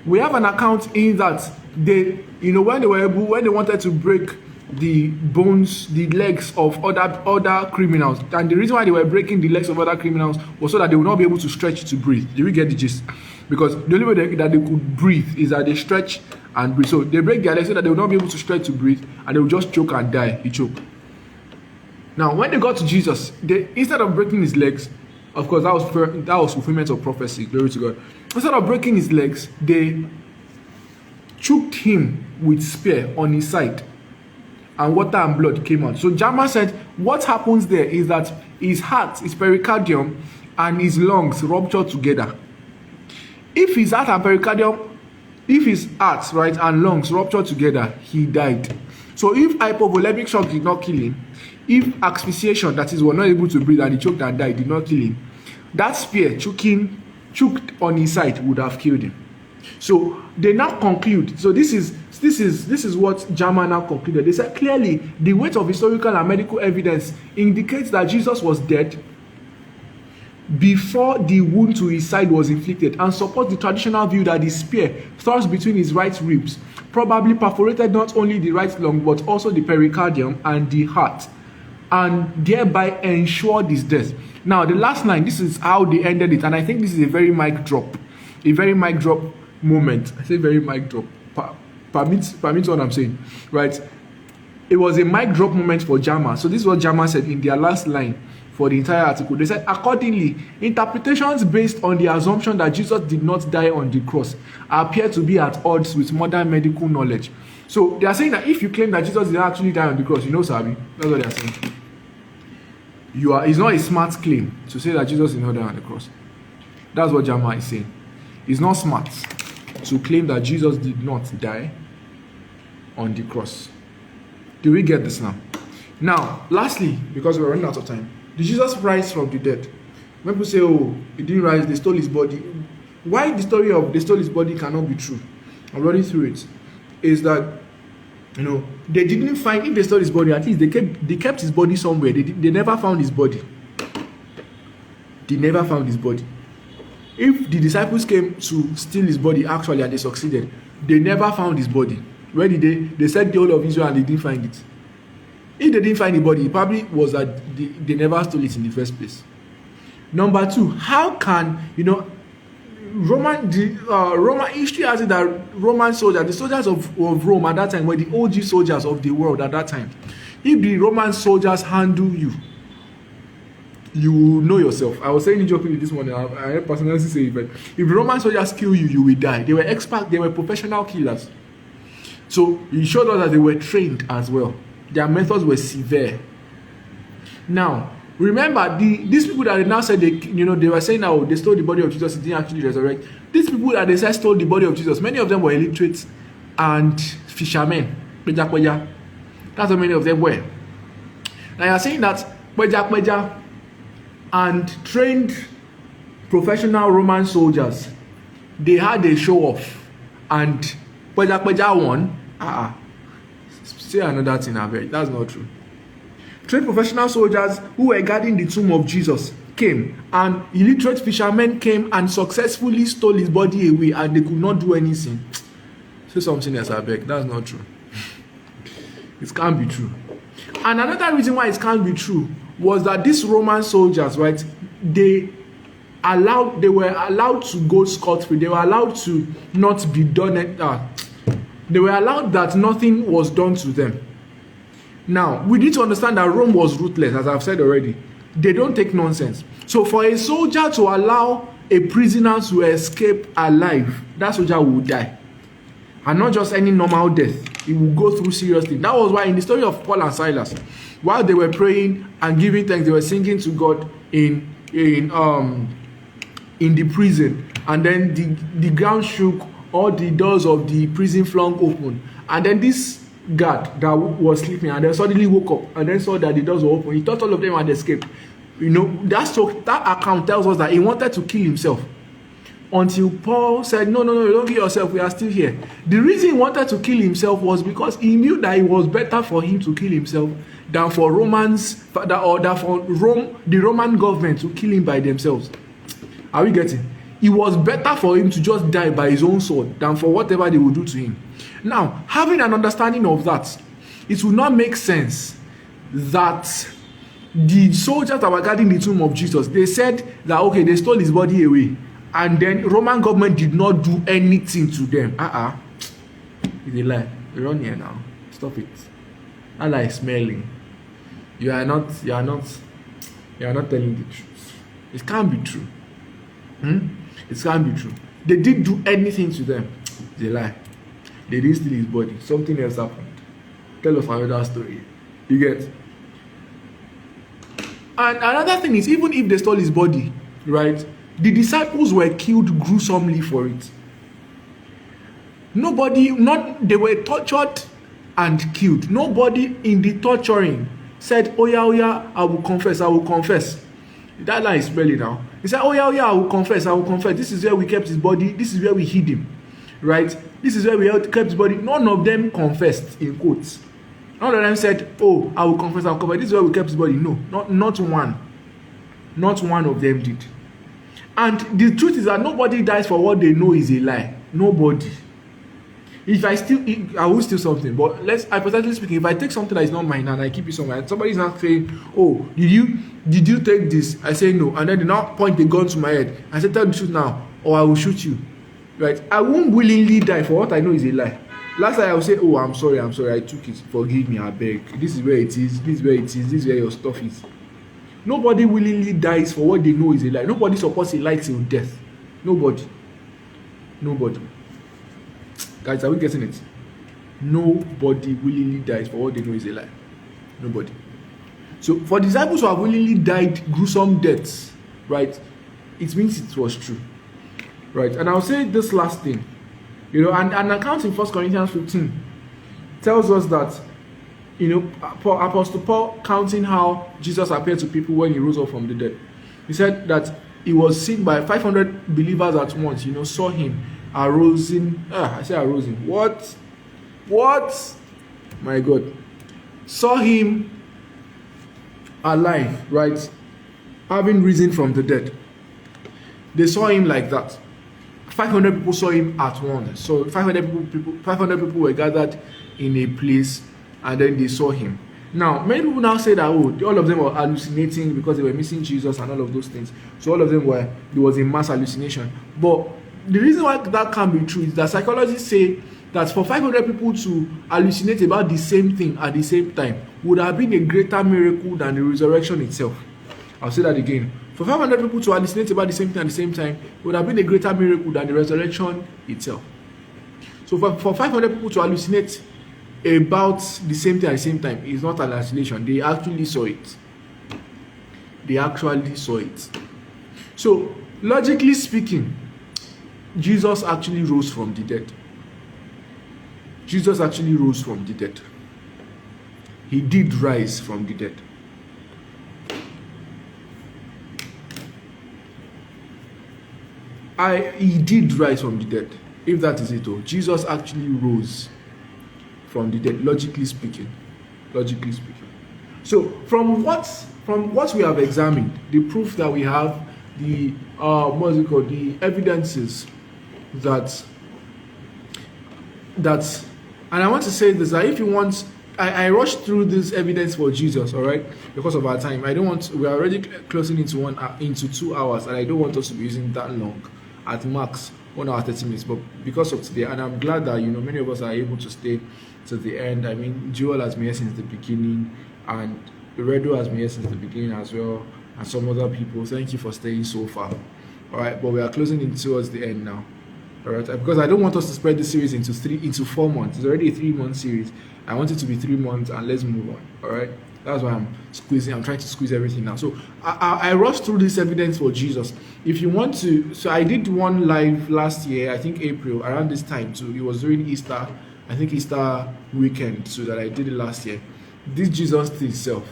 we have an account in that they, when they wanted to break the bones, the legs of other criminals, and the reason why they were breaking the legs of other criminals was so that they would not be able to stretch to breathe. Did we get the gist? Because the only way that they could breathe is that they stretch and breathe. So they break their legs so that they will not be able to stretch to breathe, and they will just choke and die. He choked. Now, when they got to Jesus, they, instead of breaking his legs, of course, that was fulfillment of prophecy. Glory to God. Instead of breaking his legs, they choked him with spear on his side, and water and blood came out. So Jama said, what happens there is that his heart, his pericardium, and his lungs ruptured together. If his heart and pericardium, if his heart, right, and lungs ruptured together, he died. So if hypovolemic shock did not kill him, if asphyxiation, that is, was not able to breathe and he choked and died, did not kill him, that spear choked on his side would have killed him. So they now conclude. So this is what Jama now concluded. They said clearly the weight of historical and medical evidence indicates that Jesus was dead before the wound to his side was inflicted, and supports the traditional view that the spear thrust between his right ribs probably perforated not only the right lung but also the pericardium and the heart, and thereby ensured his death. Now, the last line, this is how they ended it, and I think this is a very mic drop moment. I say very mic drop. Permits what I'm saying, right? It was a mic drop moment for Jama. So this is what Jama said in their last line for the entire article. They said, accordingly, interpretations based on the assumption that Jesus did not die on the cross appear to be at odds with modern medical knowledge. So they are saying that if you claim that Jesus did not actually die on the cross, you know, Sabi, that's what they are saying. It's not a smart claim to say that Jesus did not die on the cross. That's what Jama is saying. It's not smart to claim that Jesus did not die on the cross. Do we get this now? Now, lastly, because we're running out of time, did Jesus rise from the dead? When people say, oh, he didn't rise, they stole his body. Why the story of they stole his body cannot be true? I'm running through it. Is that, you know, they didn't find, if they stole his body, at least they kept his body somewhere. They never found his body. They never found his body. If the disciples came to steal his body actually and they succeeded, they never found his body. Where did they? They said the whole of Israel and they didn't find it. If they didn't find the body, it probably was that they never stole it in the first place. Number two, how can, you know, Roman history has it that Roman soldiers, the soldiers of Rome at that time were the OG soldiers of the world at that time. If the Roman soldiers handle you, you will know yourself. I was saying it jokingly this morning, I personally say it, but if the Roman soldiers kill you, you will die. They were experts, they were professional killers. So it showed us that they were trained as well. Their methods were severe. Now, remember, these people that they now said, they were saying now they stole the body of Jesus, it didn't actually resurrect. These people that they said stole the body of Jesus, many of them were illiterate and fishermen. That's what many of them were. Now you're saying that and trained professional Roman soldiers, they had a show off, and won. Say another thing, that's not true. Trained professional soldiers who were guarding the tomb of Jesus came, and illiterate fishermen came and successfully stole his body away, and they could not do anything. Say something else, that's not true. It can't be true. And another reason why it can't be true was that these Roman soldiers, right, they were allowed to go scot-free. They were allowed to not be done. They were allowed that nothing was done to them. Now, we need to understand that Rome was ruthless, as I've said already. They don't take nonsense. So for a soldier to allow a prisoner to escape alive, that soldier will die. And not just any normal death. He will go through serious things. That was why in the story of Paul and Silas, while they were praying and giving thanks, they were singing to God in the prison. And then the ground shook, all the doors of the prison flung open. And then this guard that was sleeping and then suddenly woke up and then saw that the doors were open. He thought all of them had escaped. You know, that account tells us that he wanted to kill himself. Until Paul said, no, don't kill yourself, we are still here. The reason he wanted to kill himself was because he knew that it was better for him to kill himself than for the Roman government to kill him by themselves. Are we getting? It was better for him to just die by his own sword than for whatever they would do to him. Now, having an understanding of that, it will not make sense that the soldiers that were guarding the tomb of Jesus, they said that, okay, they stole his body away. And then Roman government did not do anything to them. It's a lie. We're on here now. Stop it. That lie is smelling. You are not. You are not. You are not telling the truth. It can't be true. It can't be true. They didn't do anything to them. They lie. They didn't steal his body. Something else happened. Tell us another story. You get? And another thing is, even if they stole his body, right? The disciples were killed gruesomely for it. They were tortured and killed. Nobody in the torturing said, oh yeah, I will confess. That line is spelling now. He said, oh yeah, I will confess. This is where we kept his body. This is where we hid him, right? This is where we kept his body. None of them confessed, in quotes. None of them said, oh, I will confess. This is where we kept his body. No, not one. Not one of them did. And the truth is that nobody dies for what they know is a lie. Nobody. I will steal something, but hypothetically speaking, if I take something that is not mine and I keep it somewhere, and somebody is not saying, oh, did you take this? I say no, and then they now point the gun to my head and say, tell the truth now, or I will shoot you. Right? I won't willingly die for what I know is a lie. Last time I will say, oh, I'm sorry, I took it. Forgive me, I beg. This is where it is, this is where your stuff is. Nobody willingly dies for what they know is a lie. Nobody supports a lie till death. Nobody. Guys, are we getting it? Nobody willingly dies for what they know is a lie. Nobody. So for disciples who have willingly died gruesome deaths, right, it means it was true. Right? And I'll say this last thing. And an account in 1 Corinthians 15 tells us that, Apostle Paul counting how Jesus appeared to people when he rose up from the dead. He said that he was seen by 500 believers at once, saw him arosing. What? My God. Saw him alive, right? Having risen from the dead. They saw him like that. 500 people saw him at once. So 500 people were gathered in a place, and then they saw him. Now, many people now say that, all of them were hallucinating because they were missing Jesus and all of those things. So all of them there was a mass hallucination. But the reason why that can't be true is that psychologists say that for 500 people to hallucinate about the same thing at the same time would have been a greater miracle than the resurrection itself. I'll say that again. For 500 people to hallucinate about the same thing at the same time would have been a greater miracle than the resurrection itself. So for 500 people to hallucinate about the same thing at the same time is not an hallucination. They actually saw it. So logically speaking, Jesus actually rose from the dead. He did rise from the dead. He did rise from the dead. If that is it, Jesus actually rose from the dead, logically speaking. So from what we have examined, the proof that we have, the the evidences that and I want to say this, that if you want, I rushed through this evidence for Jesus, all right, because of our time. We are already closing into 2 hours, and I don't want us to be using that long, at max 1 hour 30 minutes. But because of today, and I'm glad that many of us are able to stay to the end. I mean, Joel has been here since the beginning, and Redo has been here since the beginning as well, and some other people. Thank you for staying so far. All right, but we are closing in towards the end now. All right, because I don't want us to spread this series into 4 months. It's already a 3-month series. I want it to be 3 months, and let's move on. All right, that's why I'm trying to squeeze everything now. So I rushed through this evidence for Jesus. If you want to, so I did one live last year, I think April, around this time too. It was during Easter, I think Easter weekend, so that I did it last year. This Jesus thing itself.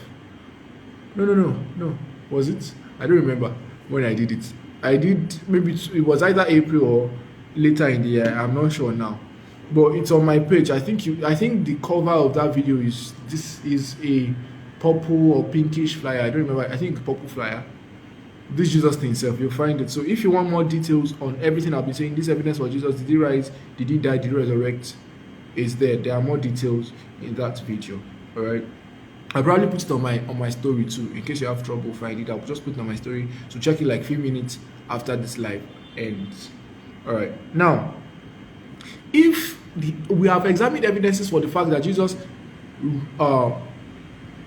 No. Was it? I don't remember when I did it. I did, maybe it was either April or later in the year. I'm not sure now. But it's on my page. I think the cover of that video is a purple or pinkish flyer. I don't remember. I think purple flyer. This Jesus thing itself, you'll find it. So if you want more details on everything I've been saying, this evidence for Jesus, did he rise, did he die, did he resurrect, is there. There are more details in that video. All right. I'll probably put it on my story too, in case you have trouble finding it. I'll just put it on my story, so check it like a few minutes after this live ends. All right. Now, if we have examined evidences for the fact that Jesus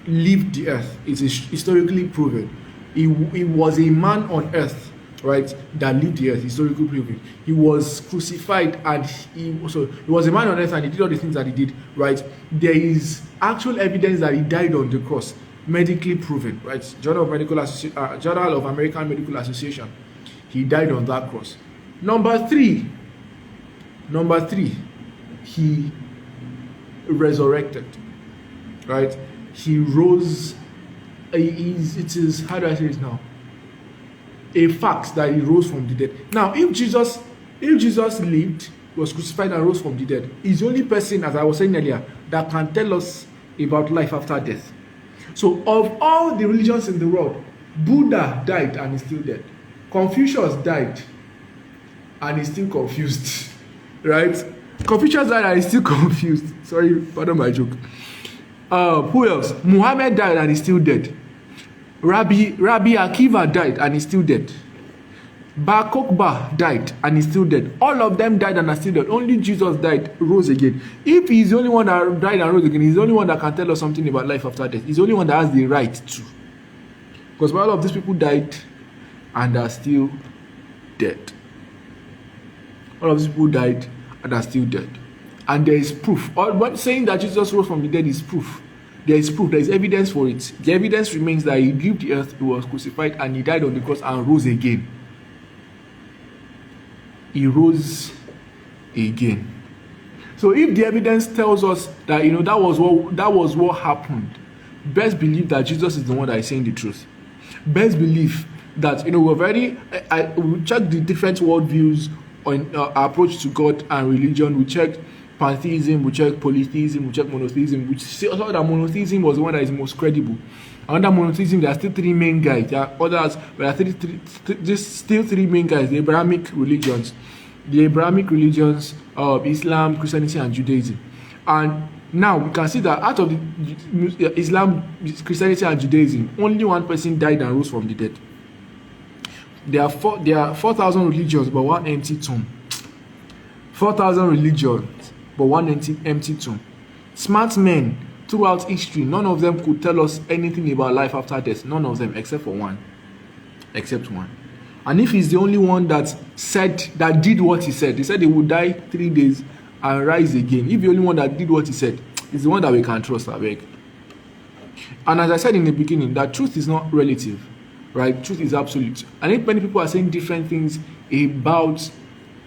lived the earth. It is historically proven. He was a man on earth, right, that lived the earth, historically proven. He was crucified, and he was a man on earth, and he did all the things that he did, right? There is actual evidence that he died on the cross, medically proven, right? Journal of American Medical Association. He died on that cross. Number three, he resurrected, right? He rose. It is, how do I say it now? A fact that he rose from the dead. Now, if Jesus lived, was crucified, and rose from the dead, he's the only person, as I was saying earlier, that can tell us about life after death. So, of all the religions in the world, Buddha died and is still dead. Confucius died and is still confused, right? Confucius died and is still confused. Sorry, pardon my joke. Who else? Muhammad died and is still dead. Rabbi Akiva died and is still dead. Bar Kokhba died and is still dead. All of them died and are still dead. Only Jesus died, rose again. If he's the only one that died and rose again, he's the only one that can tell us something about life after death. He's the only one that has the right to. Because all of these people died and are still dead. All of these people died and are still dead. And there is proof. Saying that Jesus rose from the dead is proof. There is proof. There is evidence for it. The evidence remains that he lived the earth, he was crucified, and he died on the cross and rose again. He rose again. So if the evidence tells us that that was what happened, best believe that Jesus is the one that is saying the truth. Best believe that we checked the different worldviews on our approach to God and religion. We checked pantheism, we check polytheism, we check monotheism. We saw that monotheism was the one that is most credible. Under monotheism, there are still three main guys. There are others, but there are still three main guys: the Abrahamic religions, Islam, Christianity, and Judaism. And now we can see that out of the Islam, Christianity, and Judaism, only one person died and rose from the dead. There are 4,000 religions, but one empty tomb. 4,000 religions, but one empty tomb. Smart men throughout history, none of them could tell us anything about life after death. None of them, except one. And if he's the only one that did what he said he would die 3 days and rise again. If the only one that did what he said, is the one that we can trust, I beg. And as I said in the beginning, that truth is not relative, right? Truth is absolute. And if many people are saying different things about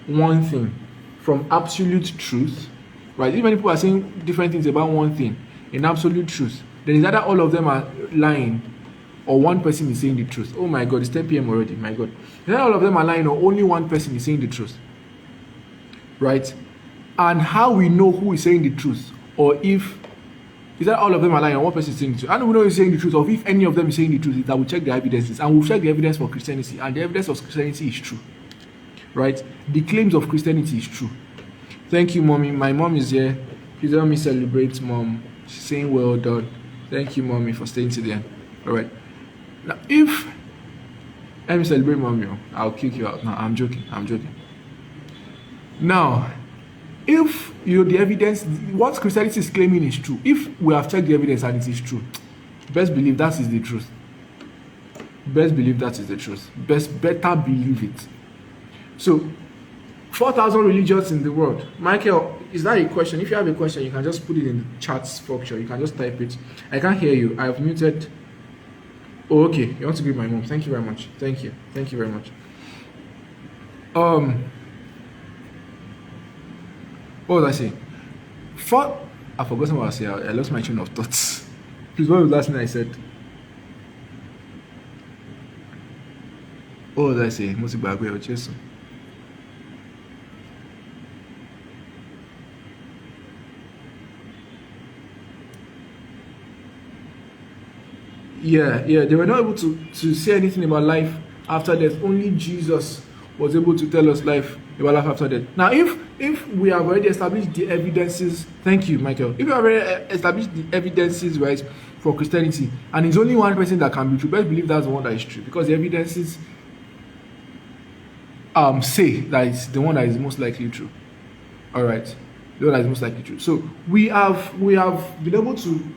one thing from absolute truth, right? If many people are saying different things about one thing in absolute truth, then it's either all of them are lying or one person is saying the truth. Oh my God, it's 10 p.m. already, my God. Either all of them are lying or only one person is saying the truth, right? And how we know who is saying the truth, or if is that all of them are lying or one person is saying the truth? How do we know who's saying the truth, or if any of them is saying the truth, is that we check the evidences, and we'll check the evidence for Christianity, and the evidence of Christianity is true, right? The claims of Christianity is true. Thank you, mommy. My mom is here. Please help me celebrate mom. She's saying well done. Thank you, mommy, for staying to the end. All right. Now, let me celebrate mommy, I'll kick you out. No, I'm joking. Now, if the evidence, what Christianity is claiming is true, if we have checked the evidence and it is true, best believe that is the truth. Better believe it. So, 4,000 religions in the world. Michael, is that a question? If you have a question, you can just put it in the chat structure. You can just type it. I can't hear you. I have muted. Oh, okay. You want to greet my mom. Thank you very much. Thank you very much. What was I saying? I forgot what I was saying. I lost my train of thoughts. Please, what was the last thing I said? What was I saying? Musibagwe or Jason? Yeah, they were not able to say anything about life after death. Only Jesus was able to tell us about life after death. Now, if we have already established the evidences, thank you, Michael. If we have already established the evidences, right, for Christianity, and it's only one person that can be true, best believe that's the one that is true, because the evidences say that it's the one that is most likely true. All right, the one that is most likely true. So we have been able to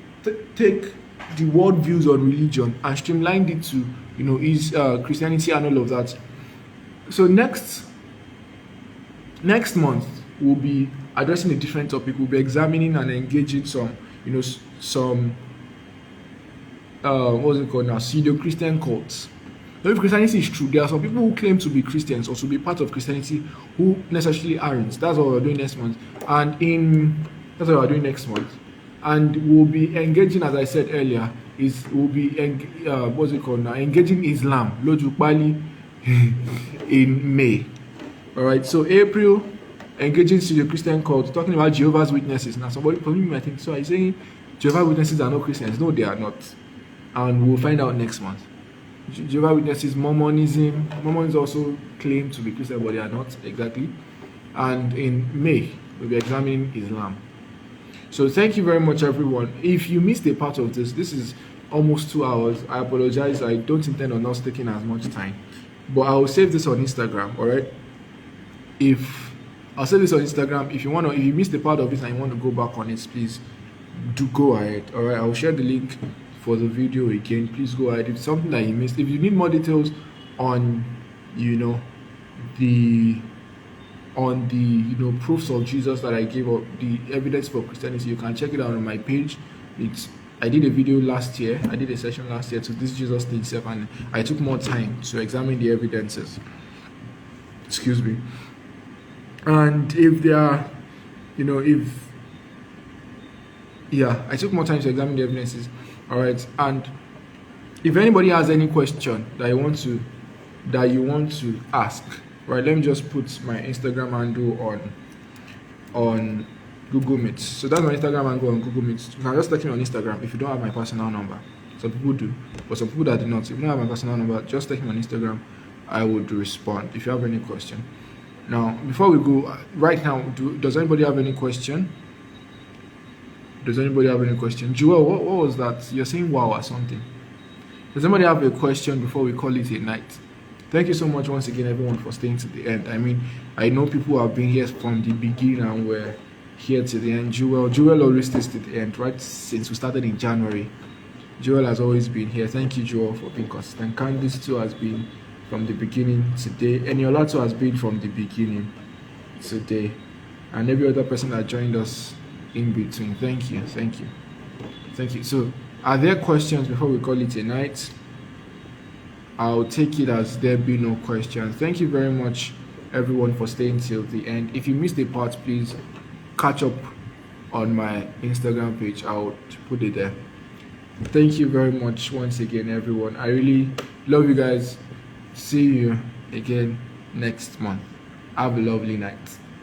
take the world views on religion and streamlined it to, you know, is Christianity and all of that. So next month we'll be addressing a different topic. We'll be examining and engaging some, you know, some what's it called now, pseudo-Christian cults. Now, if Christianity is true, there are some people who claim to be Christians or to be part of Christianity who necessarily aren't. That's what we're doing next month. That's what we're doing next month. And we'll be engaging, as I said earlier, engaging Islam, Lojukbali, in May. Alright, so April, engaging pseudo-Christian cults, talking about Jehovah's Witnesses. Now, somebody might think, so are you saying Jehovah's Witnesses are not Christians? No, they are not. And we'll find out next month. Jehovah's Witnesses, Mormonism. Mormons also claim to be Christian, but they are not exactly. And in May, we'll be examining Islam. So thank you very much, everyone. If you missed a part of this is almost 2 hours. I apologize. I don't intend on us taking as much time, but I will save this on Instagram. All right. I'll save this on Instagram. If you missed a part of it and you want to go back on it, please do go ahead. All right. I will share the link for the video again. Please go ahead. If it's something that you missed, if you need more details on, you know, the proofs of Jesus that I gave, or the evidence for Christianity, you can check it out on my page. I did a video last year. I did a session last year to this Jesus thing itself, and I took more time to examine the evidences. Excuse me. And if there are, you know, I took more time to examine the evidences. All right. And if anybody has any question that you want to ask, right, let me just put my Instagram handle on Google Meet. So that's my Instagram handle on Google Meet. You can just text me on Instagram if you don't have my personal number. Some people do, but some people that do not. If you don't have my personal number, just text me on Instagram. I would respond if you have any question. Now, before we go, right now, does anybody have any question? Joel, what was that? You're saying wow or something. Does anybody have a question before we call it a night? Thank you so much once again, everyone, for staying to the end. I mean, I know people have been here from the beginning and we're here to the end. Joel always stays to the end, right? Since we started in January. Joel has always been here. Thank you, Joel, for being consistent. Candice too has been from the beginning today. Eniola too has been from the beginning today. And every other person that joined us in between. Thank you. So, are there questions before we call it a night? I'll take it as there be no questions. Thank you very much, everyone, for staying till the end. If you missed a part, please catch up on my Instagram page. I'll put it there. Thank you very much once again, everyone. I really love you guys. See you again next month. Have a lovely night.